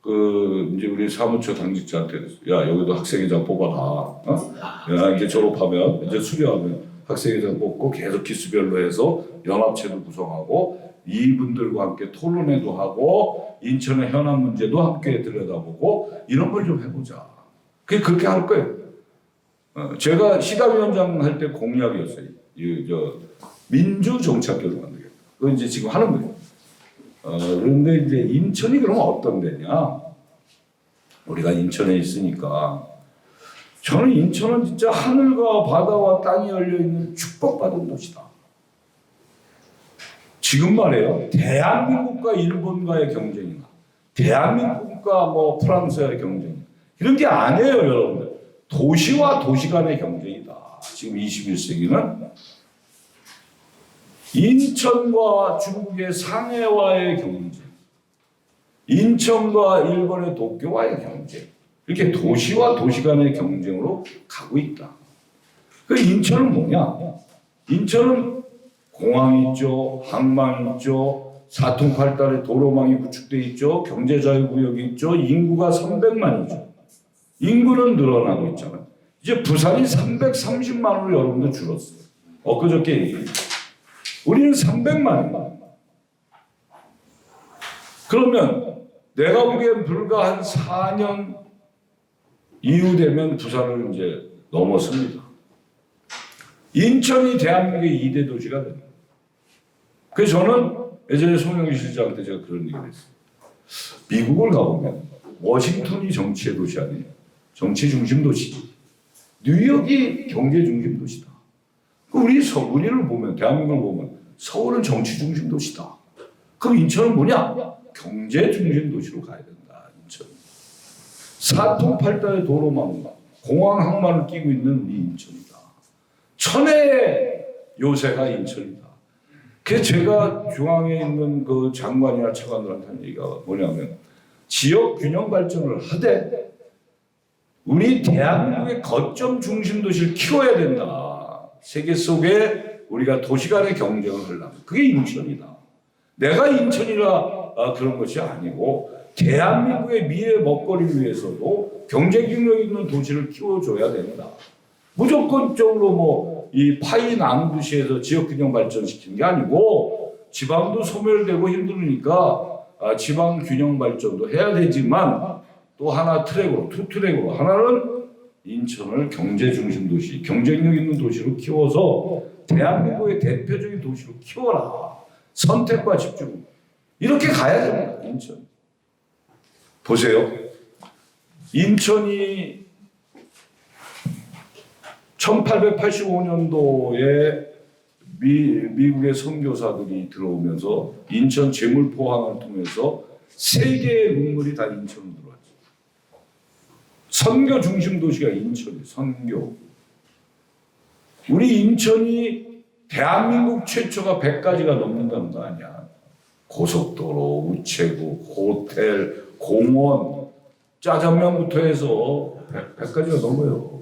우리 사무처 당직자한테 야 여기도 학생회장 뽑아라. 어? 야 이제 졸업하면 이제 수료하면 학생회장 뽑고 계속 기수별로 해서 연합체도 구성하고 이분들과 함께 토론회도 하고 인천의 현안 문제도 함께 들여다보고 이런 걸 좀 해보자. 그렇게 할 거예요. 제가 시당위원장 할 때 공약이었어요. 민주정착교를 만들겠다. 그거 이제 지금 하는 거예요. 그런데 이제 인천이 그러면 어떤 데냐? 우리가 인천에 있으니까 저는 인천은 진짜 하늘과 바다와 땅이 열려 있는 축복받은 도시다. 지금 말이에요. 대한민국과 일본과의 경쟁이나 대한민국과 뭐 프랑스와의 경쟁 이런 게 아니에요, 여러분들. 도시와 도시 간의 경쟁이다. 지금 21세기는 인천과 중국의 상해와의 경쟁, 인천과 일본의 도쿄와의 경쟁, 이렇게 도시와 도시 간의 경쟁으로 가고 있다. 그 인천은 뭐냐? 인천은 공항이 있죠, 항만 있죠, 사통팔달의 도로망이 구축돼 있죠, 경제자유구역이 있죠, 인구가 300만이죠. 인구는 늘어나고 있잖아요. 이제 부산이 330만으로 여러분들 줄었어요. 엊그저께 얘기했죠. 우리는 300만입니다. 그러면 내가 보기엔 불과 한 4년 이후 되면 부산을 이제 넘어섭니다. 인천이 대한민국의 2대 도시가 됩니다. 그래서 저는 예전에 송영기 실장한테 제가 그런 얘기를 했어요. 미국을 가보면 워싱턴이 정치의 도시 아니에요. 정치 중심 도시지. 뉴욕이 경제 중심 도시다. 우리를 보면 대한민국을 보면 서울은 정치 중심 도시다. 그럼 인천은 뭐냐? 경제 중심 도시로 가야 된다. 인천. 사통팔달의 도로망과 공항 항만을 끼고 있는 우리 인천이다. 천혜의 요새가 인천이다. 그래서 제가 중앙에 있는 그 장관이나 차관들한테 하는 얘기가 뭐냐면 지역 균형 발전을 하되 우리 대한민국의 거점 중심 도시를 키워야 된다. 세계 속에 우리가 도시 간의 경쟁을 하려면 그게 인천이다. 내가 인천이라 그런 것이 아니고 대한민국의 미래 먹거리를 위해서도 경제 경력 있는 도시를 키워줘야 된다. 무조건적으로 뭐 이 파이 나누듯이해서 지역 균형 발전시키는 게 아니고 지방도 소멸되고 힘들으니까 지방 균형 발전도 해야 되지만 또 하나 트랙으로 투 트랙으로 하나는 인천을 경제 중심 도시, 경쟁력 있는 도시로 키워서 대한민국의 대표적인 도시로 키워라. 선택과 집중. 이렇게 가야 됩니다. 인천. 보세요. 인천이 1885년도에 미국의 선교사들이 들어오면서 인천 제물포항을 통해서 세계의 눈물이 다 인천으로 들어왔죠. 선교 중심 도시가 인천이에요. 선교. 우리 인천이 대한민국 최초가 100가지가 넘는다는 거 아니야. 고속도로, 우체국, 호텔, 공원, 짜장면부터 해서 100가지가 넘어요.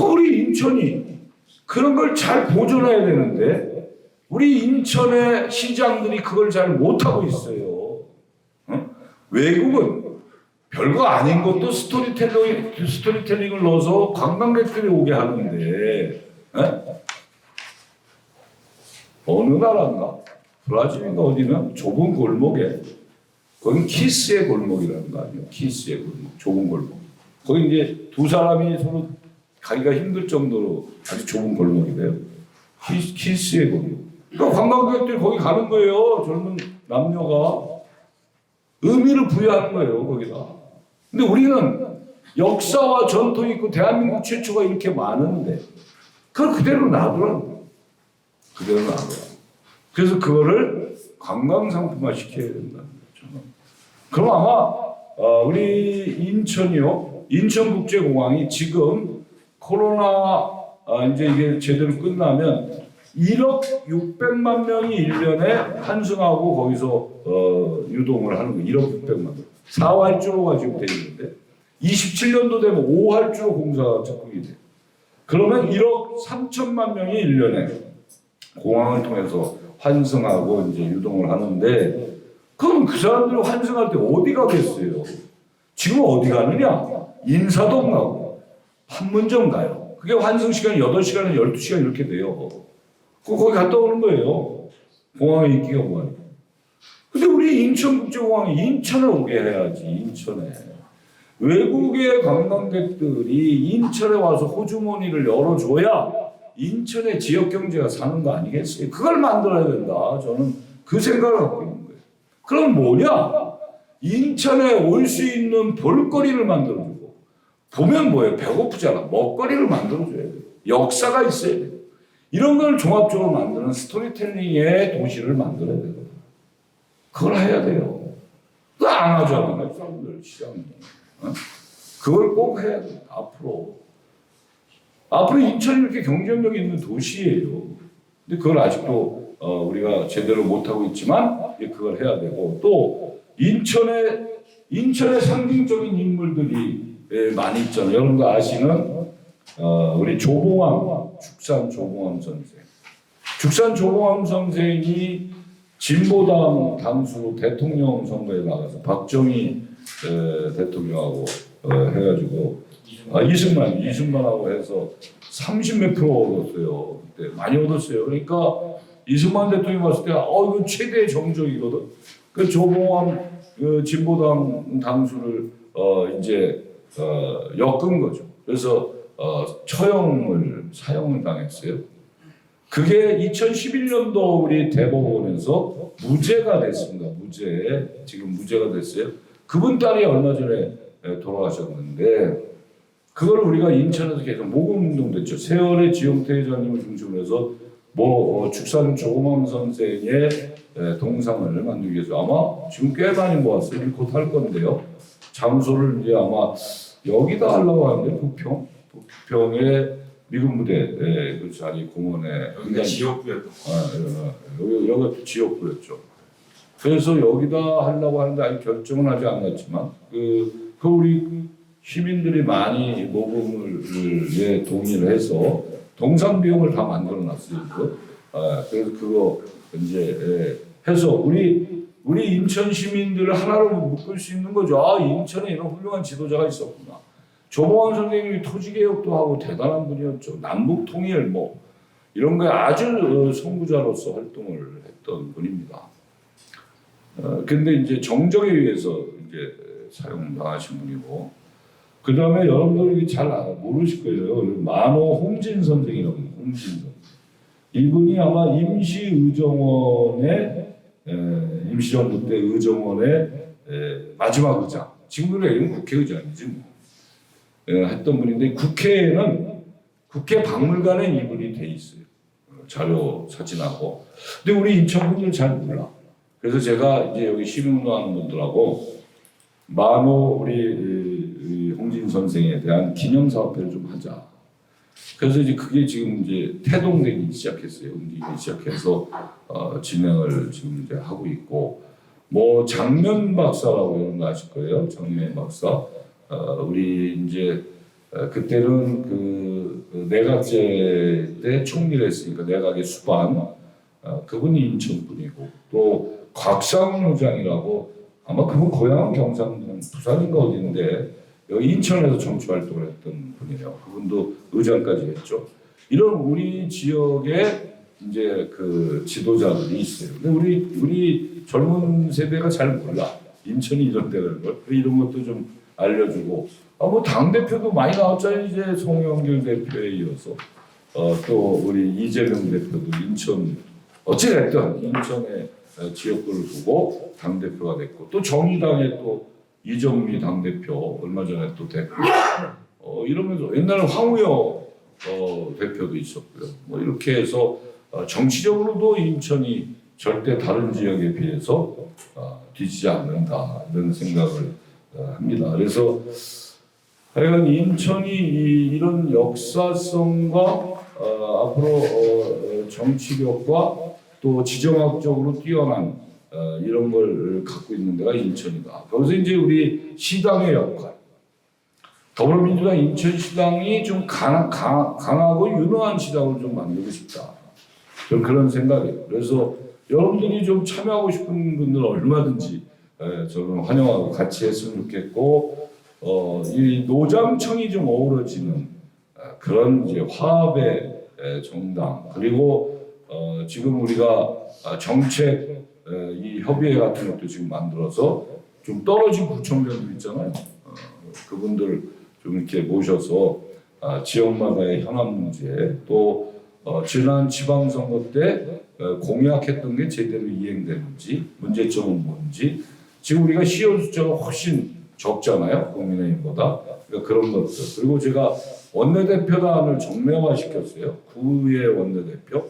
우리 인천이 그런 걸 잘 보존해야 되는데 우리 인천의 시장들이 그걸 잘 못하고 있어요. 외국은 별거 아닌 것도 스토리텔링을 넣어서 관광객들이 오게 하는데 어느 나라인가? 브라질인가 어디나 좁은 골목에 거긴 키스의 골목이라는 거 아니에요? 키스의 골목, 좁은 골목. 거기 이제 두 사람이 서로 가기가 힘들 정도로 아주 좁은 골목이래요. 키스의 골목. 그러니까 관광객들이 거기 가는 거예요. 젊은 남녀가 의미를 부여하는 거예요. 거기다. 근데 우리는 역사와 전통이 있고 대한민국 최초가 이렇게 많은데 그걸 그대로 놔두라고. 그대로 놔두라. 그래서 그거를 관광 상품화 시켜야 된다는 거죠. 그럼 아마 우리 인천이요. 인천국제공항이 지금 코로나 이제 이게 제대로 끝나면 1억 600만 명이 1년에 환승하고 거기서 유동을 하는 거예요. 1억 600만 명. 4활주로가 지금 돼 있는데 27년도 되면 5활주로 공사가 착공이 돼. 그러면 1억 3천만 명이 1년에 공항을 통해서 환승하고 이제 유동을 하는데 그럼 그 사람들이 환승할 때 어디 가겠어요? 지금 어디 가느냐? 인사동 가고 판문점 가요. 그게 환승 시간이 8시간에 12시간 이렇게 돼요. 거기 갔다 오는 거예요. 공항의 인기가 뭐하니까. 근데 우리 인천국제공항이 인천에 오게 해야지. 인천에. 외국의 관광객들이 인천에 와서 호주머니를 열어줘야 인천의 지역 경제가 사는 거 아니겠어요? 그걸 만들어야 된다. 저는 그 생각을 갖고 있는 거예요. 그럼 뭐냐? 인천에 올 수 있는 볼거리를 만들어주고 보면 뭐예요? 배고프잖아. 먹거리를 만들어줘야 돼요. 역사가 있어야 돼요. 이런 걸 종합적으로 만드는 스토리텔링의 도시를 만들어야 돼요. 그걸 해야 돼요. 그거 안 하잖아요. 사람들 시장이. 그걸 꼭 해야 돼요. 앞으로 인천이 이렇게 경쟁력 있는 도시예요. 근데 그걸 아직도 우리가 제대로 못하고 있지만 그걸 해야 되고 또 인천의 상징적인 인물들이 많이 있잖아요. 여러분도 아시는 우리 조봉암, 죽산 조봉암 선생. 죽산 조봉암 선생이 진보당 당수로 대통령 선거에 나가서 박정희 대통령하고 해가지고 이승만하고 해서 30몇 프로 얻었어요. 그때 많이 얻었어요. 그러니까 이승만 대통령이 봤을 때 이거 최대 정적이거든. 그 조봉암 진보당 당수를 이제 엮은 거죠. 그래서 사형을 당했어요. 그게 2011년도 우리 대법원에서 무죄가 됐습니다. 지금 무죄가 됐어요. 그분 딸이 얼마 전에 돌아가셨는데 그걸 우리가 인천에서 계속 모금운동됐죠. 세월의 지용태 회장님을 중심으로 해서 죽산 조봉암 선생의 동상을 만들기 위해서 아마 지금 꽤 많이 모았어요. 곧 할 건데요. 장소를 이제 아마 여기다 하려고 하는데 부평의 미군 부대 그 자리 공원에 여기가 지역구였던 여기가 지역구였죠. 그래서 여기다 하려고 하는데 아직 결정은 하지 않았지만 그 우리 시민들이 많이 모금을 동의를 해서 동상 비용을 다 만들어놨어요. 그래서 그거 이제 해서 우리 인천 시민들을 하나로 묶을 수 있는 거죠. 인천에 이런 훌륭한 지도자가 있었구나. 조봉암 선생님이 토지개혁도 하고 대단한 분이었죠. 남북 통일 이런 거에 아주 선구자로서 활동을 했던 분입니다. 근데 이제 정적에 의해서 이제 사용당하신 분이고, 그 다음에 여러분들이 잘 모르실 거예요. 만호 홍진 선생이라고 해요. 홍진 선생. 이분이 아마 임시정부 때 의정원의 마지막 의장. 지금 그래 국회의장이지 뭐. 했던 분인데 국회 박물관에 이분이 돼 있어요. 자료 사진하고. 근데 우리 인천 분들 잘 몰라. 그래서 제가 이제 여기 시민운동하는 분들하고 만호 우리 홍진 선생에 대한 기념사업회를 좀 하자. 그래서 이제 그게 지금 이제 태동되기 시작했어요. 움직이기 시작해서 진행을 지금 이제 하고 있고, 장면 박사라고 이런 거 아실 거예요. 장면 박사. 우리 이제 그때는 그 내각제 때 총리를 했으니까 내각의 수반 그분이 인천 분이고, 또 곽상훈 의장이라고 아마 그분 고향은 경상도 부산인가 어디인데 여기 인천에서 정치 활동을 했던 분이에요. 그분도 의장까지 했죠. 이런 우리 지역에 이제 그 지도자들이 있어요. 근데 우리 젊은 세대가 잘 몰라. 인천이 이런 데라는 걸. 이런 것도 좀 알려주고. 당 대표도 많이 나왔잖아요. 이제 송영길 대표에 이어서 또 우리 이재명 대표도 인천 어찌됐든 인천의 지역구를 두고 당 대표가 됐고, 또 정의당의 또 이정미 당 대표 얼마 전에 또 됐고, 이러면서 옛날에 황우여 대표도 있었고요. 이렇게 해서 정치적으로도 인천이 절대 다른 지역에 비해서 뒤지지 않는다 이런 생각을 합니다. 그래서 하여간 인천이 이런 역사성과 앞으로 정치력과 또 지정학적으로 뛰어난 이런 걸 갖고 있는 데가 인천이다. 거기서 이제 우리 시당의 역할, 더불어민주당 인천시당이 좀 강하고 유능한 시당을 좀 만들고 싶다. 좀 그런 생각이에요. 그래서 여러분들이 좀 참여하고 싶은 분들은 얼마든지 저는 환영하고 같이 했으면 좋겠고, 이 노장청이 좀 어우러지는 그런 이제 화합의 정당, 그리고 지금 우리가 정책 이 협의회 같은 것도 지금 만들어서 좀 떨어진 구청장들 있잖아요. 그분들 좀 이렇게 모셔서 지역마다의 현안 문제, 또 지난 지방선거 때 공약했던 게 제대로 이행되는지, 문제점은 뭔지, 지금 우리가 시의원 숫자가 훨씬 적잖아요, 국민의힘보다. 그러니까 그런 것들. 그리고 제가 원내대표단을 정례화시켰어요. 구의 원내대표,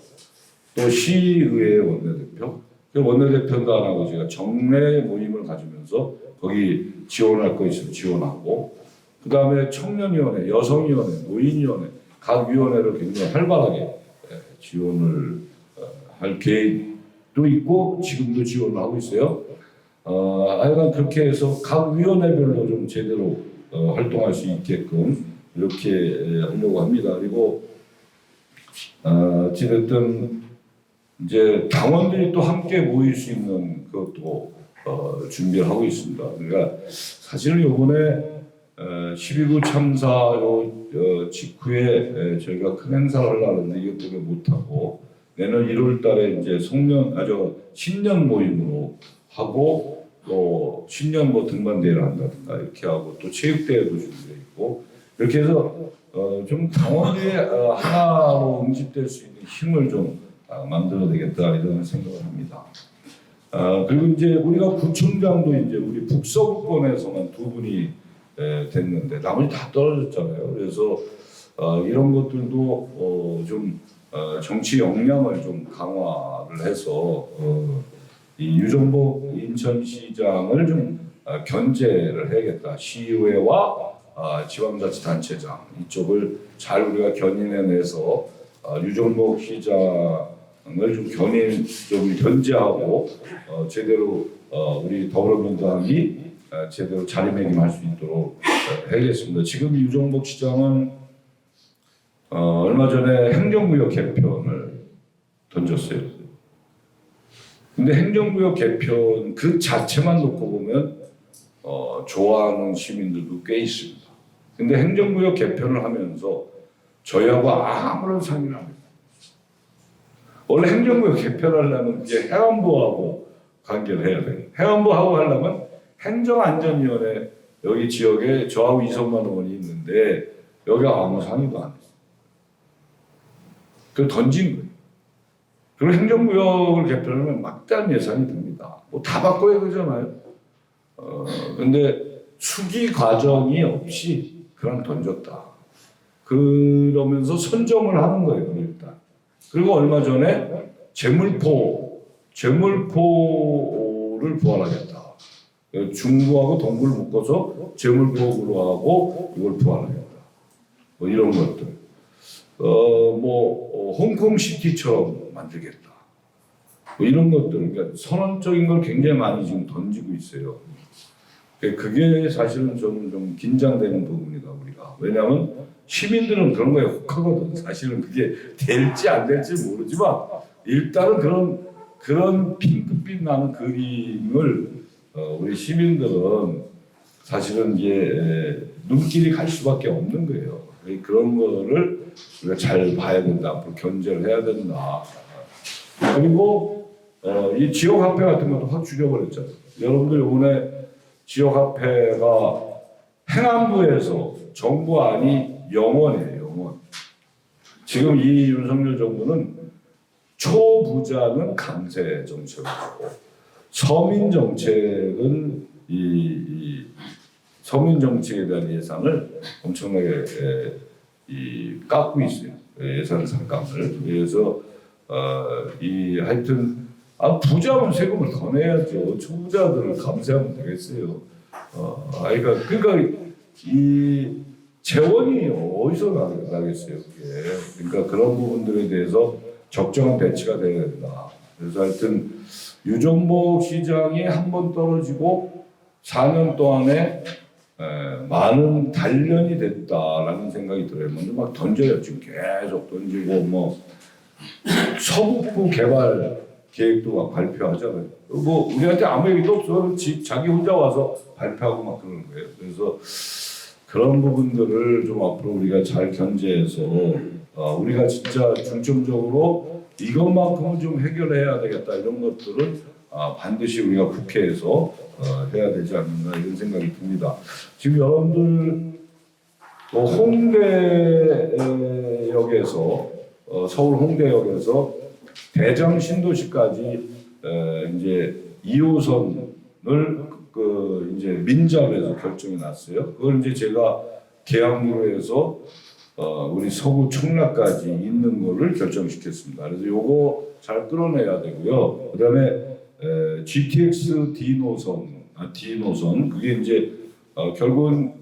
또 시의회 원내대표. 그 원내대표단하고 제가 정례 모임을 가지면서 거기 지원할 거 있으면 지원하고, 그 다음에 청년위원회, 여성위원회, 노인위원회, 각 위원회를 굉장히 활발하게 지원을 할 계획도 있고 지금도 지원을 하고 있어요. 하여간 그렇게 해서 각 위원회별로 좀 제대로 활동할 수 있게끔 이렇게 하려고 합니다. 그리고 어찌됐든 이제 당원들이 또 함께 모일 수 있는 그것도 준비를 하고 있습니다. 그러니까 사실은 이번에 12구 참사 직후에 저희가 큰 행사를 하려는데 이것 때문에 못하고, 내년 1월 달에 이제 신년 모임으로 하고, 또 신년 뭐 등반대회를 한다든가 이렇게 하고, 또 체육대회도 준비되어 있고, 이렇게 해서 좀 당원들이 하나로 응집될 수 있는 힘을 좀 만들어야 되겠다 이런 생각을 합니다. 그리고 이제 우리가 구청장도 이제 우리 북서구권에서만 2분이 됐는데 나머지 다 떨어졌잖아요. 그래서 이런 것들도 좀 정치 역량을 좀 강화를 해서 이 유정복 인천시장을 좀 견제를 해야겠다. 시의회와 지방자치단체장 이쪽을 잘 우리가 견인해내서 유정복 시장을 좀 견제하고 제대로 우리 더불어민주당이 제대로 자리매김할 수 있도록 해야겠습니다. 지금 유정복 시장은 얼마 전에 행정구역 개편을 던졌어요. 근데 행정구역 개편 그 자체만 놓고 보면 좋아하는 시민들도 꽤 있습니다. 근데 행정구역 개편을 하면서 저희하고 아무런 상의를 안 합니다. 원래 행정구역 개편하려면 이제 해안부하고 관계를 해야 돼요. 해안부하고 하려면 행정안전위원회 여기 지역에 저하고 이성만 의원이 있는데 여기가 아무 상의도 안 했어요. 그걸 던진 거예요. 그리고 행정구역을 개편하면 막대한 예산이 듭니다. 뭐 다 바꿔야 되잖아요. 근데 수기 과정이 없이 그냥 던졌다. 그러면서 선정을 하는 거예요, 일단. 그리고 얼마 전에 재물포를 부활하겠다. 중구하고 동구를 묶어서 재물포구로 하고 이걸 부활하겠다. 뭐 이런 것들. 홍콩시티처럼 만들겠다. 뭐 이런 것들. 그러니까 선언적인 걸 굉장히 많이 지금 던지고 있어요. 그게 사실은 좀 긴장되는 부분이다, 우리가. 왜냐하면 시민들은 그런 거에 혹하거든. 사실은 그게 될지 안 될지 모르지만 일단은 그런 핑크빛 나는 그림을 우리 시민들은 사실은 이제 눈길이 갈 수밖에 없는 거예요. 그런 거를 우리가 잘 봐야 된다. 앞으로 견제를 해야 된다. 그리고 이 지역화폐 같은 것도 확 줄여버렸잖아요. 여러분들 이번에 지역화폐가 행안부에서 정부안이 영원이에요. 영원. 지금 이 윤석열 정부는 초부자는 강세 정책을 하고 서민 정책은 이 서민 정책에 대한 예산을 엄청나게 깎고 있어요. 예산 삭감을. 그래서 하여튼 부자면 세금을 더 내야죠. 초부자들을 감세하면 되겠어요. 그러니까 이 재원이 어디서 나겠어요, 그게. 그러니까 그런 부분들에 대해서 적정한 배치가 돼야 된다. 그래서 하여튼 유전복 시장이 한 번 떨어지고 4년 동안에 많은 단련이 됐다라는 생각이 들어요. 먼저 막 던져요. 지금 계속 던지고 뭐 서북부 개발 계획도 막 발표하잖아요. 뭐 우리한테 아무 얘기도 없어. 자기 혼자 와서 발표하고 막 그러는 거예요. 그래서 그런 부분들을 좀 앞으로 우리가 잘 견제해서 우리가 진짜 중점적으로 이것만큼은 좀 해결해야 되겠다 이런 것들은 반드시 우리가 국회에서 해야 되지 않는가 이런 생각이 듭니다. 지금 여러분들 홍대역에서 서울 홍대역에서 대장 신도시까지 이제 2호선을 이제 민잡에서 결정이 났어요. 그걸 이제 제가 계약으로 해서 우리 서구 청라까지 있는 거를 결정시켰습니다. 그래서 요거 잘 끌어내야 되고요. 그다음에 GTX D 노선 그게 이제 결국은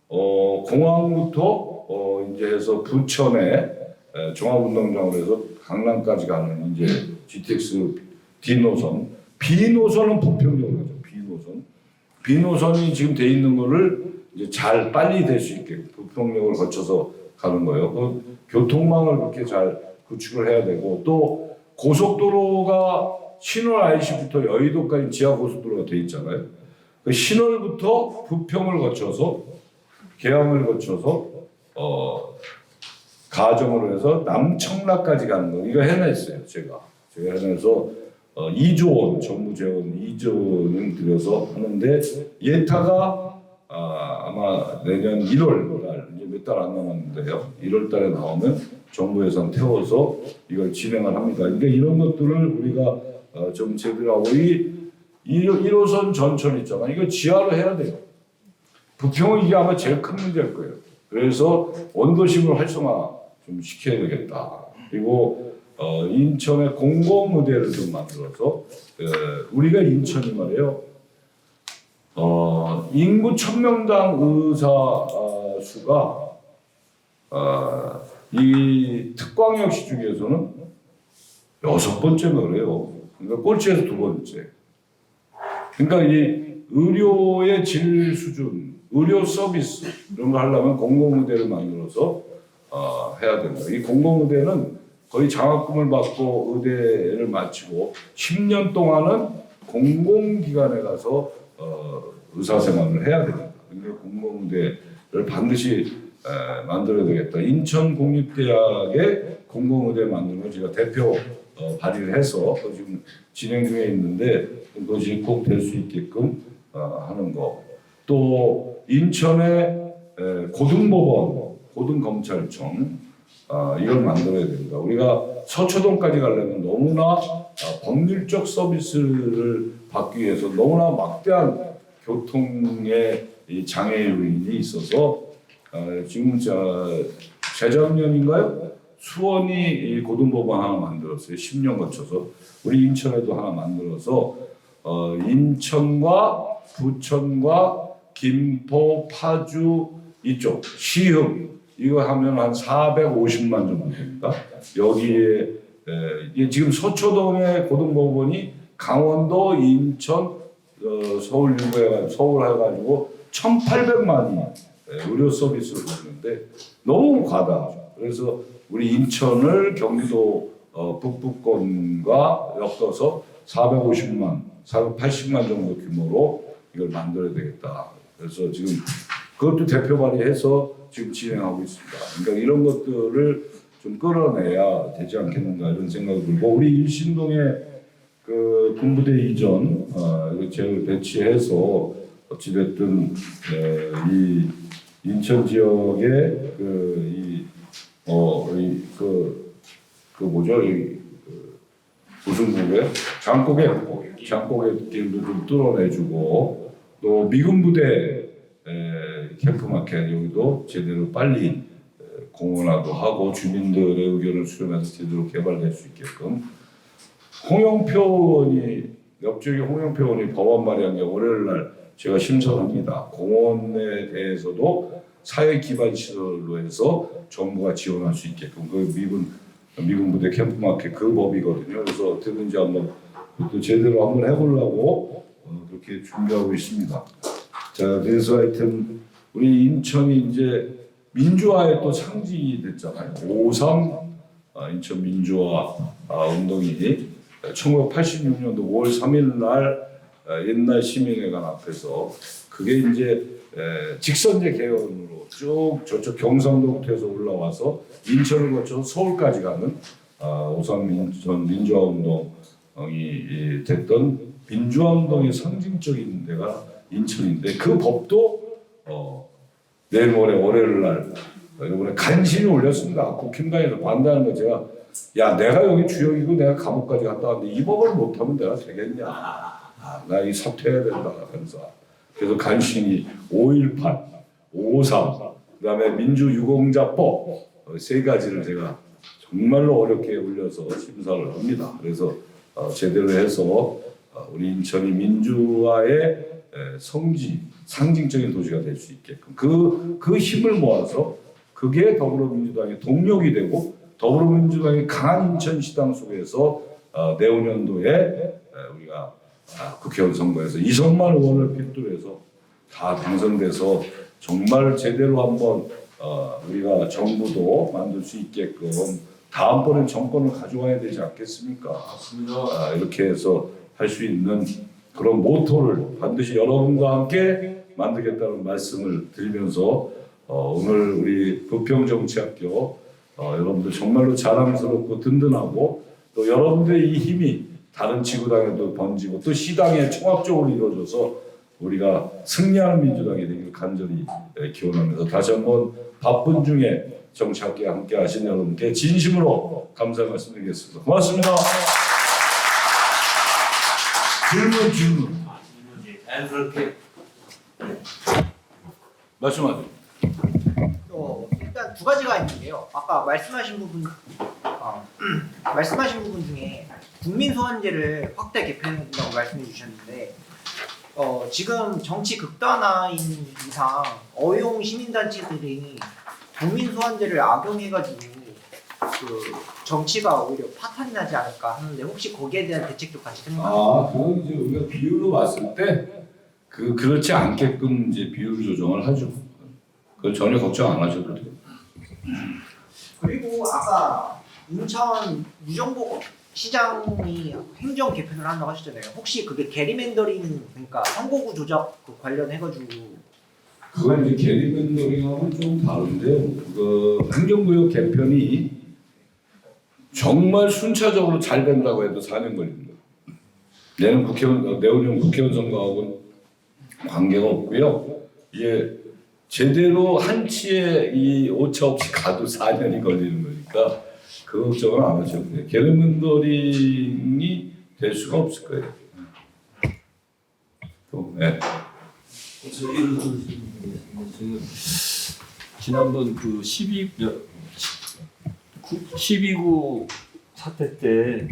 공항부터 이제 해서 부천에 종합운동장으로 해서 강남까지 가는 이제 GTX D 노선, B 노선은 부평역으로 가죠. B 노선이 지금 돼 있는 거를 이제 잘 빨리 될 수 있게 부평역을 거쳐서 가는 거예요. 그 교통망을 그렇게 잘 구축을 해야 되고 또 고속도로가 신월 IC부터 여의도까지 지하 고속도로가 돼 있잖아요. 그 신월부터 부평을 거쳐서 계양을 거쳐서 가정으로 해서 남청라까지 가는 거 이거 해냈어요. 제가 해내서 2조 원 정부 재원 2조 원을 들여서 하는데 예타가 아마 내년 1월 달 이제 몇 달 안 남았는데요. 1월 달에 나오면 정부 예산 태워서 이걸 진행을 합니다. 그러니까 이런 것들을 우리가 좀 제대로 하고 이 1호선 전철 있잖아. 이거 지하로 해야 돼요. 부평은 이게 아마 제일 큰 문제일 거예요. 그래서 원도심을 활성화 좀 시켜야 되겠다. 그리고 인천의 공공의대를 좀 만들어서 우리가 인천이 말이에요. 인구 1000명당 의사 수가 이 특광역시 중에서는 6번째가 그래요. 그러니까 꼴찌에서 2번째. 그러니까 이 의료의 질 수준, 의료 서비스 이런 거 하려면 공공의대를 만들어서 해야 된다. 이 공공의대는 거의 장학금을 받고 의대를 마치고 10년 동안은 공공기관에 가서 의사생활을 해야 됩니다. 그러니까 공공의대를 반드시 만들어야 되겠다. 인천공립대학의 공공의대 만드는 걸 제가 대표 발의를 해서 지금 진행 중에 있는데 그것이 꼭 될 수 있게끔 하는 거. 또 인천의 고등법원, 고등검찰청 이걸 만들어야 됩니다. 우리가 서초동까지 가려면 너무나 법률적 서비스를 받기 위해서 너무나 막대한 교통의 장애 요인이 있어서 지금 재작년인가요? 수원이 고등법원 하나 만들었어요. 10년 거쳐서 우리 인천에도 하나 만들어서 인천과 부천과 김포, 파주 이쪽 시흥 이거 하면 한 450만 정도 됩니다. 여기에 지금 서초동의 고등법원이 강원도, 인천, 서울 해가지고 1,800만이 의료 서비스를 받는데 너무 과다하죠. 그래서 우리 인천을 경기도 북부권과 엮어서 450만, 480만 정도 규모로 이걸 만들어야 되겠다. 그래서 지금 그것도 대표 발의해서 지금 진행하고 있습니다. 그러니까 이런 것들을 좀 끌어내야 되지 않겠는가 이런 생각이 들고 우리 일신동에 그 군부대 이전 제를 배치해서 어찌됐든 이 인천 지역의 무슨 국에 장고개 길도 좀 뚫어내주고 또 미군 부대 캠프마켓 여기도 제대로 빨리 공론화도 하고 주민들의 의견을 수렴해서 제대로 개발될 수 있게끔 홍영표 의원이 옆쪽에 홍영표 의원이 법안 발의한 게 월요일 날 제가 심사합니다. 공원에 대해서도 사회 기반 시설로 해서 정부가 지원할 수 있게끔 그 미군 미군 부대 캠프마켓 그 법이거든요. 그래서 어떻게든지 한번 또 제대로 한번 해보려고 그렇게 준비하고 있습니다. 자, 그래서 하여튼 우리 인천이 이제 민주화의 또 상징이 됐잖아요. 5.3 인천 민주화 운동이 1986년도 5월 3일 날 옛날 시민회관 앞에서 그게 이제 직선제 개헌으로 쭉 저쪽 경상도부터 해서 올라와서 인천을 거쳐서 서울까지 가는 5.3 인천 민주화 운동이 됐던 민주화 운동의 상징적인 데가 인천인데 그 법도 내일 모레 월요일 날 이번에 간신히 올렸습니다. 국힘당에서 반대하는 거 제가 야 내가 여기 주역이고 내가 감옥까지 갔다 왔는데 이 법을 못하면 내가 되겠냐. 나 이 사퇴해야 된다 하면서 그래서 간신히 5.18, 5.3 그다음에 민주유공자법 세 가지를 제가 정말로 어렵게 올려서 심사를 합니다. 그래서 제대로 해서 우리 인천이 민주화의 성지, 상징적인 도시가 될 수 있게끔 그 힘을 모아서 그게 더불어민주당의 동력이 되고 더불어민주당의 강한 인천시당 속에서 내후년도에 우리가 국회의원 선거에서 이성만 의원을 필두로 해서 다 당선돼서 정말 제대로 한번 우리가 정부도 만들 수 있게끔 다음번엔 정권을 가져와야 되지 않겠습니까? 맞습니다. 이렇게 해서 할 수 있는 그런 모토를 반드시 여러분과 함께 만들겠다는 말씀을 드리면서 오늘 우리 부평정치학교 여러분들 정말로 자랑스럽고 든든하고 또 여러분들의 이 힘이 다른 지구당에도 번지고 또 시당에 총합적으로 이루어져서 우리가 승리하는 민주당이 되기를 간절히 기원하면서 다시 한번 바쁜 중에 정치학교에 함께 하신 여러분께 진심으로 감사의 말씀드리겠습니다. 고맙습니다. 질문. 자연스럽게 말씀하세요. 일단 두 가지가 있는데요. 아까 말씀하신 부분 중에 국민 소환제를 확대 개편한다고 말씀해 주셨는데 지금 정치 극단화인 이상 어용 시민단체들이 국민 소환제를 악용해가지고 그 정치가 오히려 파탄이 나지 않을까 하는데 혹시 거기에 대한 대책도 같이 생각하세요? 그건 이제 우리가 비율로 봤을 때 그렇지 않게끔 이제 비율 조정을 하죠. 그건 전혀 걱정 안 하셔도 돼요. 그리고 아까 인천 무정복 시장이 행정 개편을 한다고 하셨잖아요. 혹시 그게 게리맨더링 그러니까 선거구 조작 그 관련해가지고 그건 이제 게리맨더링하고는 좀 다른데요. 그 행정구역 개편이 정말 순차적으로 잘 된다고 해도 4년 걸립니다. 내년 국회의원 선거하고는 관계가 없고요. 이게 제대로 한치의 이 오차 없이 가도 4년이 걸리는 거니까 그 걱정을 안 하셔도 돼요. 게리맨더링이 될 수가 없을 거예요. 또, 네. 지난번 그 12구 사태 때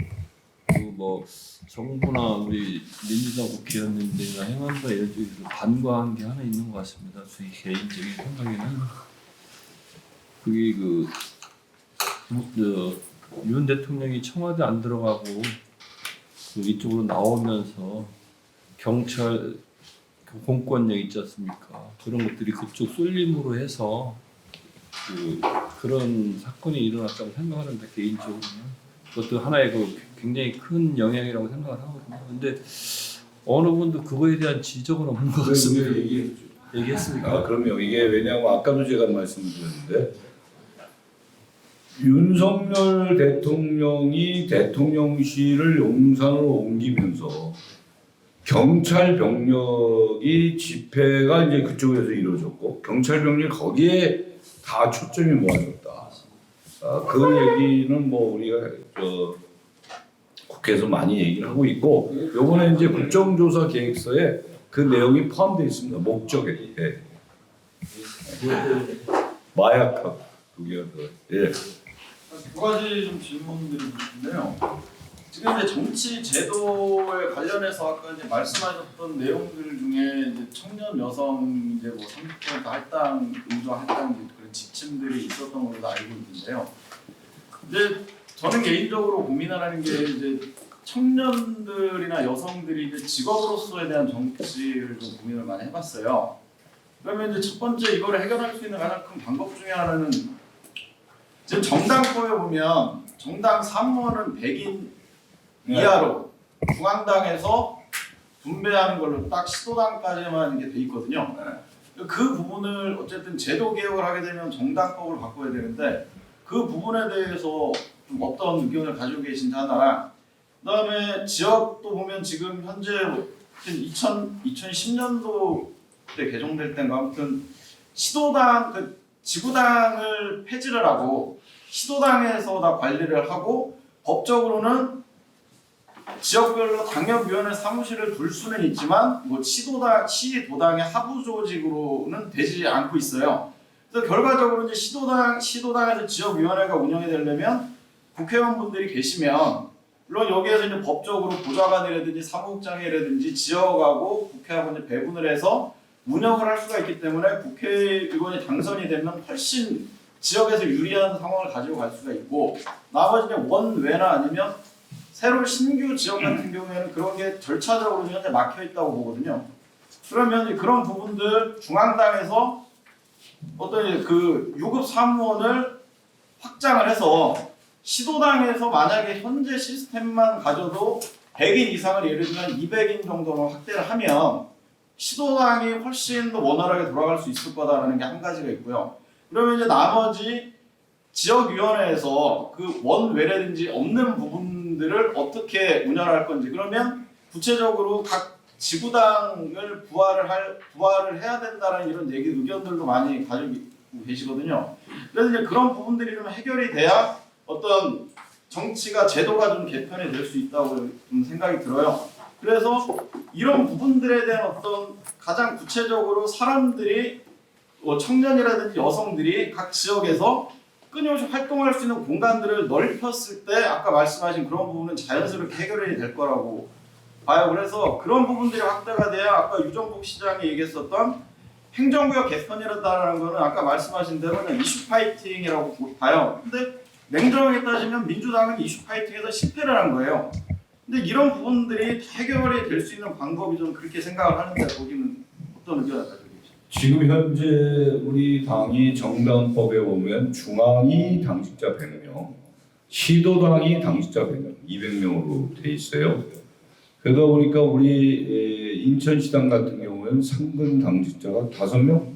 그 뭐 정부나 우리 민주당 국회의원님들이나 행안부 이런 쪽에서 반과한 게 하나 있는 것 같습니다. 저희 개인적인 생각에는 그게 윤 대통령이 청와대 안 들어가고 그 이쪽으로 나오면서 경찰 그 공권력 있지 않습니까? 그런 것들이 그쪽 쏠림으로 해서 그런 사건이 일어났다고 생각하는데 개인적으로는 그것도 하나의 굉장히 큰 영향이라고 생각을 하거든요. 근데 어느 분도 그거에 대한 지적은 없는 것 같습니다. 얘기했습니까? 그럼요. 이게 왜냐하면 아까도 제가 말씀드렸는데 윤석열 대통령이 대통령실을 용산으로 옮기면서 경찰 병력이 집회가 이제 그쪽에서 이루어졌고 경찰 병력이 거기에 다 초점이 모아졌다. 그 얘기는 뭐 우리가 국회에서 많이 얘기를 하고 있고 요번에 이제 국정조사 계획서에 그 내용이 포함되어 있습니다. 목적에 마약하고 그게 예. 두 가지 좀 질문드리고 싶은데요. 지금 이제 정치 제도에 관련해서 아까 이제 말씀하셨던 내용들 중에 이제 청년 여성 이제 뭐 30% 할당, 의조 할당 그런 지침들이 있었던 걸로 알고 있는데요. 이제 저는 개인적으로 고민하는 게 이제 청년들이나 여성들이 이제 직업으로서에 대한 정치를 좀 고민을 많이 해봤어요. 그러면 이제 첫 번째 이거를 해결할 수 있는 가장 큰 방법 중에 하나는 지금 정당법에 보면 정당 사무원은 100인 이하로 중앙당에서 분배하는 걸로 딱 시도당까지만 이게 돼 있거든요. 그 부분을 어쨌든 제도 개혁을 하게 되면 정당법을 바꿔야 되는데 그 부분에 대해서 좀 어떤 의견을 가지고 계신지 하나랑 그다음에 지역도 보면 지금 현재 2010년도 때 개정될 때인가 아무튼 시도당 그 지구당을 폐지를 하고 시도당에서 다 관리를 하고 법적으로는 지역별로 당협위원회 사무실을 둘 수는 있지만 뭐 시도당의 하부 조직으로는 되지 않고 있어요. 그래서 결과적으로 이제 시도당에서 지역위원회가 운영이 되려면 국회의원분들이 계시면 물론 여기에서 이제 법적으로 보좌관이라든지 사무국장이라든지 지역하고 국회하고 이제 배분을 해서 운영을 할 수가 있기 때문에 국회의원이 당선이 되면 훨씬 지역에서 유리한 상황을 가지고 갈 수가 있고 나머지 이제 원외나 아니면 새로 신규 지역 같은 경우에는 그런 게 절차적으로 현재 막혀 있다고 보거든요. 그러면 그런 부분들 중앙당에서 어떤 그 유급 사무원을 확장을 해서 시도당에서 만약에 현재 시스템만 가져도 100인 이상을 예를 들면 200인 정도로 확대를 하면 시도당이 훨씬 더 원활하게 돌아갈 수 있을 거다라는 게 한 가지가 있고요. 그러면 이제 나머지 지역위원회에서 그 원외라든지 없는 부분들을 어떻게 운영할 건지 그러면 구체적으로 각 지구당을 부활을 해야 된다는 이런 의견들도 많이 가지고 계시거든요. 그래서 이제 그런 부분들이 좀 해결이 돼야 어떤 정치가 제도가 좀 개편이 될 수 있다고 좀 생각이 들어요. 그래서 이런 부분들에 대한 어떤 가장 구체적으로 사람들이 청년이라든지 여성들이 각 지역에서 끊임없이 활동할 수 있는 공간들을 넓혔을 때 아까 말씀하신 그런 부분은 자연스럽게 해결이 될 거라고 봐요. 그래서 그런 부분들이 확대가 돼야 아까 유정복 시장이 얘기했었던 행정구역 개편이라는 거는 아까 말씀하신 대로 그냥 이슈 파이팅이라고 봐요. 근데 냉정하게 따지면 민주당은 이슈 파이팅에서 실패를 한 거예요. 근데 이런 부분들이 해결이 될 수 있는 방법이 좀 그렇게 생각을 하는데 거기는 어떤 의견을 가지고 계십니까? 지금 현재 우리 당이 정당법에 보면 중앙이 당직자 100명, 시도당이 당직자 100명, 200명으로 돼 있어요. 그러다 보니까 우리 인천시당 같은 경우는 상근 당직자가 5명,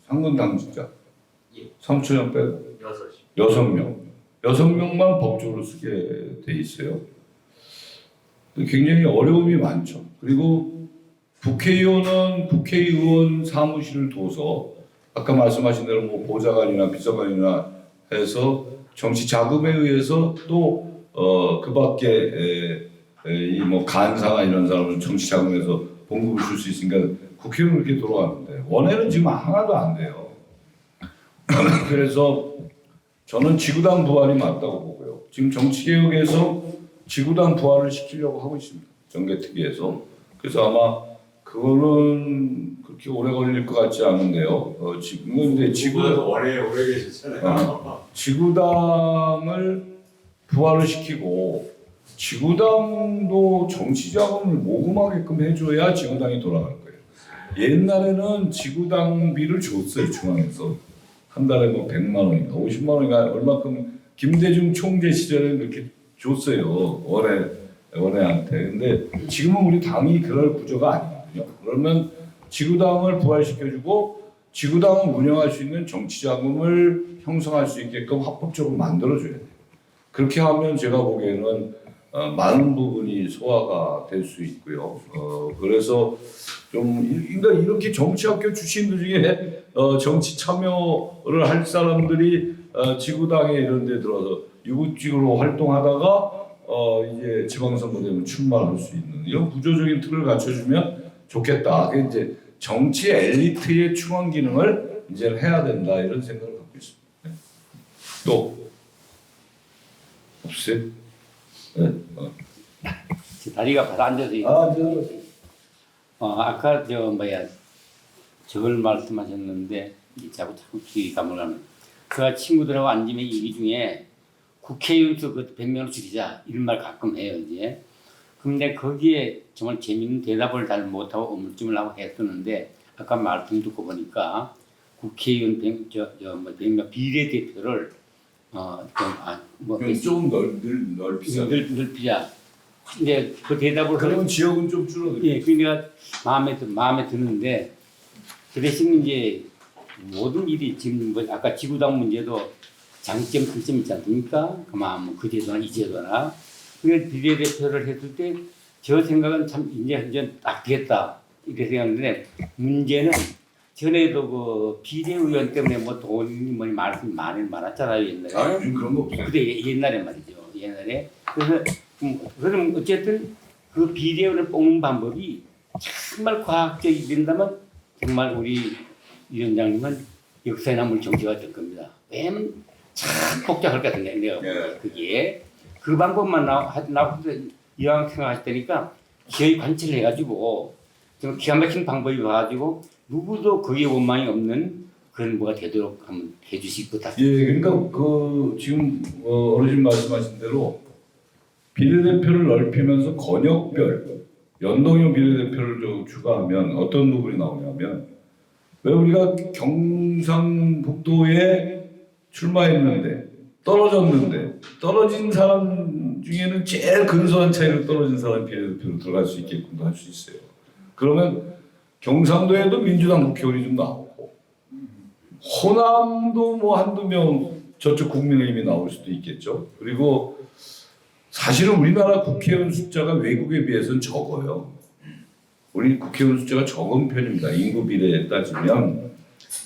상근 당직자, 삼초장 빼고 6명만 법적으로 쓰게 돼 있어요. 굉장히 어려움이 많죠. 그리고 국회의원은 국회의원 사무실을 둬서 아까 말씀하신 대로 뭐 보좌관이나 비서관이나 해서 정치 자금에 의해서 또 그밖에 이 뭐 간사나 이런 사람은 정치 자금에서 봉급을 줄 수 있으니까 국회의원 그렇게 돌아가는데 원회는 지금 하나도 안 돼요. 그래서 저는 지구당 부활이 맞다고 보고요. 지금 정치개혁에서 지구당 부활을 시키려고 하고 있습니다. 정개특위에서. 그래서 아마 그거는 그렇게 오래 걸릴 것 같지 않은데요. 지금은 이제 오래 계셨잖아요. 지구당을 부활을 시키고 지구당도 정치 자금을 모금하게끔 해줘야 지구당이 돌아갈 거예요. 옛날에는 지구당비를 줬어요. 중앙에서. 한 달에 뭐 100만 원인가 50만 원인가 얼마큼 김대중 총재 시절에 그렇게 줬어요. 원외한테. 근데 지금은 우리 당이 그럴 구조가 아니거든요. 그러면 지구당을 부활시켜주고 지구당을 운영할 수 있는 정치 자금을 형성할 수 있게끔 합법적으로 만들어줘야 돼요. 그렇게 하면 제가 보기에는 많은 부분이 소화가 될 수 있고요. 그래서 좀 그러니까 이렇게 정치학교 출신들 중에 정치 참여를 할 사람들이 지구당에 이런 데 들어서 유급직으로 활동하다가 이제 지방선거 되면 출마할 수 있는 이런 구조적인 틀을 갖춰주면 좋겠다. 그게 이제 정치 엘리트의 충원 기능을 이제 해야 된다 이런 생각을 갖고 있습니다. 네. 또 없어요? 네. 다리가 바로 앉아서 아까 저걸 말씀하셨는데 자꾸 기억이 가물가물. 그 친구들하고 앉으면 얘기 중에 국회의원 수 100명을 줄이자 이런 말 가끔 해요 이제. 근데 거기에 정말 재밌는 대답을 잘 못하고 우물쭈물 하고 했었는데 아까 말씀 듣고 보니까 국회의원 100명 비례대표를 좀 넓히자. 넓히자. 근데 그 대답을 그러면 지역은 좀 줄어들죠. 예, 그 내가 마음에 드는데 그 대신 이제 모든 일이 지금 뭐 아까 지구당 문제도 장점 단점 있지 않습니까? 그만 그 제도나 이 제도나 그 비례대표를 했을 때 저 생각은 참 이제 딱 되겠다 이렇게 생각했는데 문제는 전에도 그 비례의원 때문에 뭐 돈이 뭐 말씀이 많았잖아요 옛날에. 아, 요즘 그런 거 없어요. 그때 옛날에 말이죠. 옛날에 그래서 그럼 어쨌든 그 비례원을 뽑는 방법이 정말 과학적이 된다면 정말 우리 위원장님은 역사에 남을 정치가 될 겁니다. 왜냐면 참 복잡할 것 같은데 내가 그게 그 방법만 나와서 이왕 생각하실 테니까 기어이 관찰을 해가지고 좀 기가 막힌 방법이 와가지고 누구도 거기에 원망이 없는 그런 뭐가 되도록 한번 해주실 것 같아요. 예, 그러니까 그 지금 어르신 말씀하신 대로 비례대표를 넓히면서 권역별 연동형 비례대표를 좀 추가하면 어떤 부분이 나오냐면 왜 우리가 경상북도에 출마했는데 떨어졌는데 떨어진 사람 중에는 제일 근소한 차이로 떨어진 사람이 비례대표로 들어갈 수 있게끔도 할 수 있어요. 그러면 경상도에도 민주당 국회의원이 좀 나오고 호남도 뭐 한두 명 저쪽 국민의힘이 나올 수도 있겠죠. 그리고 사실은 우리나라 국회의원 숫자가 외국에 비해서는 적어요. 우리 국회의원 숫자가 적은 편입니다. 인구 비례에 따지면.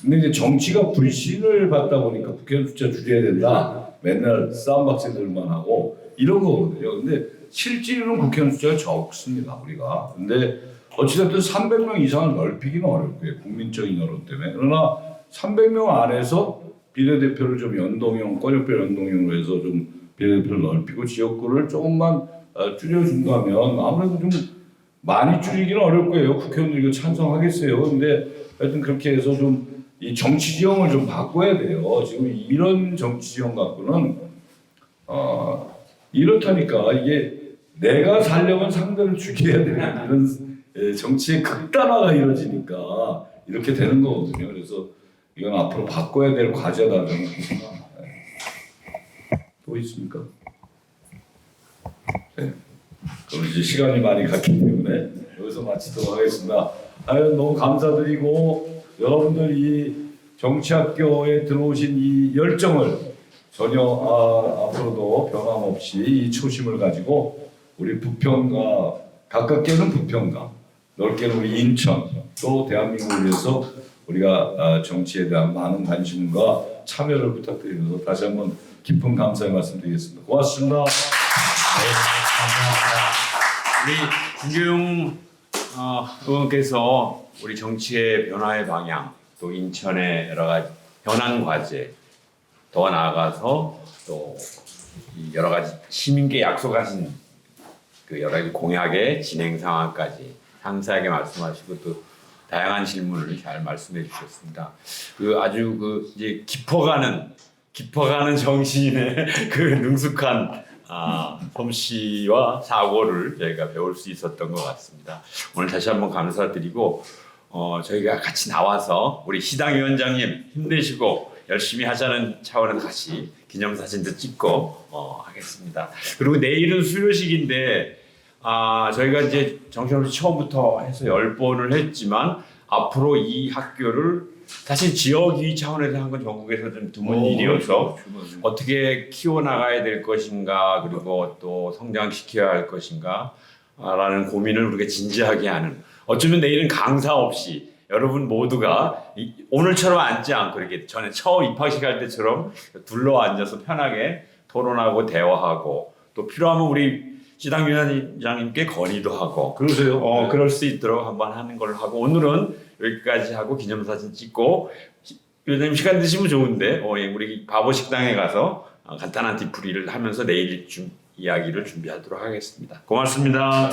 근데 이제 정치가 불신을 받다 보니까 국회의원 숫자 줄여야 된다. 맨날 싸움박새들만 하고 이런 거거든요. 근데 실제로는 국회의원 숫자가 적습니다. 우리가. 근데 어찌됐든 300명 이상을 넓히기는 어려울 거예요. 국민적인 여론 때문에. 그러나 300명 안에서 비례대표를 좀 연동형, 권역별 연동형으로 해서 좀 비례대표를 넓히고 지역구를 조금만 줄여준다면 아무래도 좀 많이 줄이기는 어려울 거예요. 국회의원들 이거 찬성하겠어요. 근데 하여튼 그렇게 해서 좀 이 정치 지형을 좀 바꿔야 돼요. 지금 이런 정치 지형 갖고는 이렇다니까 이게 내가 살려면 상대를 죽여야 되는 이런 정치의 극단화가 이루어지니까 이렇게 되는 거거든요. 그래서 이건 앞으로 바꿔야 될 과제다 저는 생각합니다. 또 있습니까? 네. 그럼 이제 시간이 많이 갔기 때문에 여기서 마치도록 하겠습니다. 너무 감사드리고 여러분들이 정치학교에 들어오신 이 열정을 전혀 앞으로도 변함없이 이 초심을 가지고 우리 부평과 가깝게는 부평과 넓게는 우리 인천 또 대한민국을 위해서 우리가 정치에 대한 많은 관심과 참여를 부탁드리면서 다시 한번 깊은 감사의 말씀드리겠습니다. 고맙습니다. 네, 감사합니다. 우리 김규용 의원께서 우리 정치의 변화의 방향, 또 인천의 여러 가지 현안 과제, 더 나아가서 또 여러 가지 시민께 약속하신 그 여러 가지 공약의 진행 상황까지 상세하게 말씀하시고 또 다양한 질문을 잘 말씀해 주셨습니다. 그 아주 그 이제 깊어가는 정치인의 그 능숙한 솜씨와 사고를 저희가 배울 수 있었던 것 같습니다. 오늘 다시 한번 감사드리고 저희가 같이 나와서 우리 시당위원장님 힘내시고 열심히 하자는 차원에서 같이 기념사진도 찍고 하겠습니다. 그리고 내일은 수료식인데 저희가 이제 정신없이 처음부터 해서 10번을 했지만 앞으로 이 학교를 사실 지역위 차원에서 한 건 전국에서 좀 드문 일이어서 어떻게 키워나가야 될 것인가 그리고 또 성장시켜야 할 것인가 라는 고민을 우리가 진지하게 하는 어쩌면 내일은 강사 없이 여러분 모두가 오늘처럼 앉지 않고 이렇게 전에 처음 입학식 할 때처럼 둘러앉아서 편하게 토론하고 대화하고 또 필요하면 우리 시당위원장님께 건의도 하고 그러세요. 그럴 수 있도록 한번 하는 걸로 하고 오늘은 여기까지 하고 기념사진 찍고 위원장님 시간 되시면 좋은데 우리 바보식당에 가서 간단한 뒤풀이를 하면서 내일 이야기를 준비하도록 하겠습니다. 고맙습니다.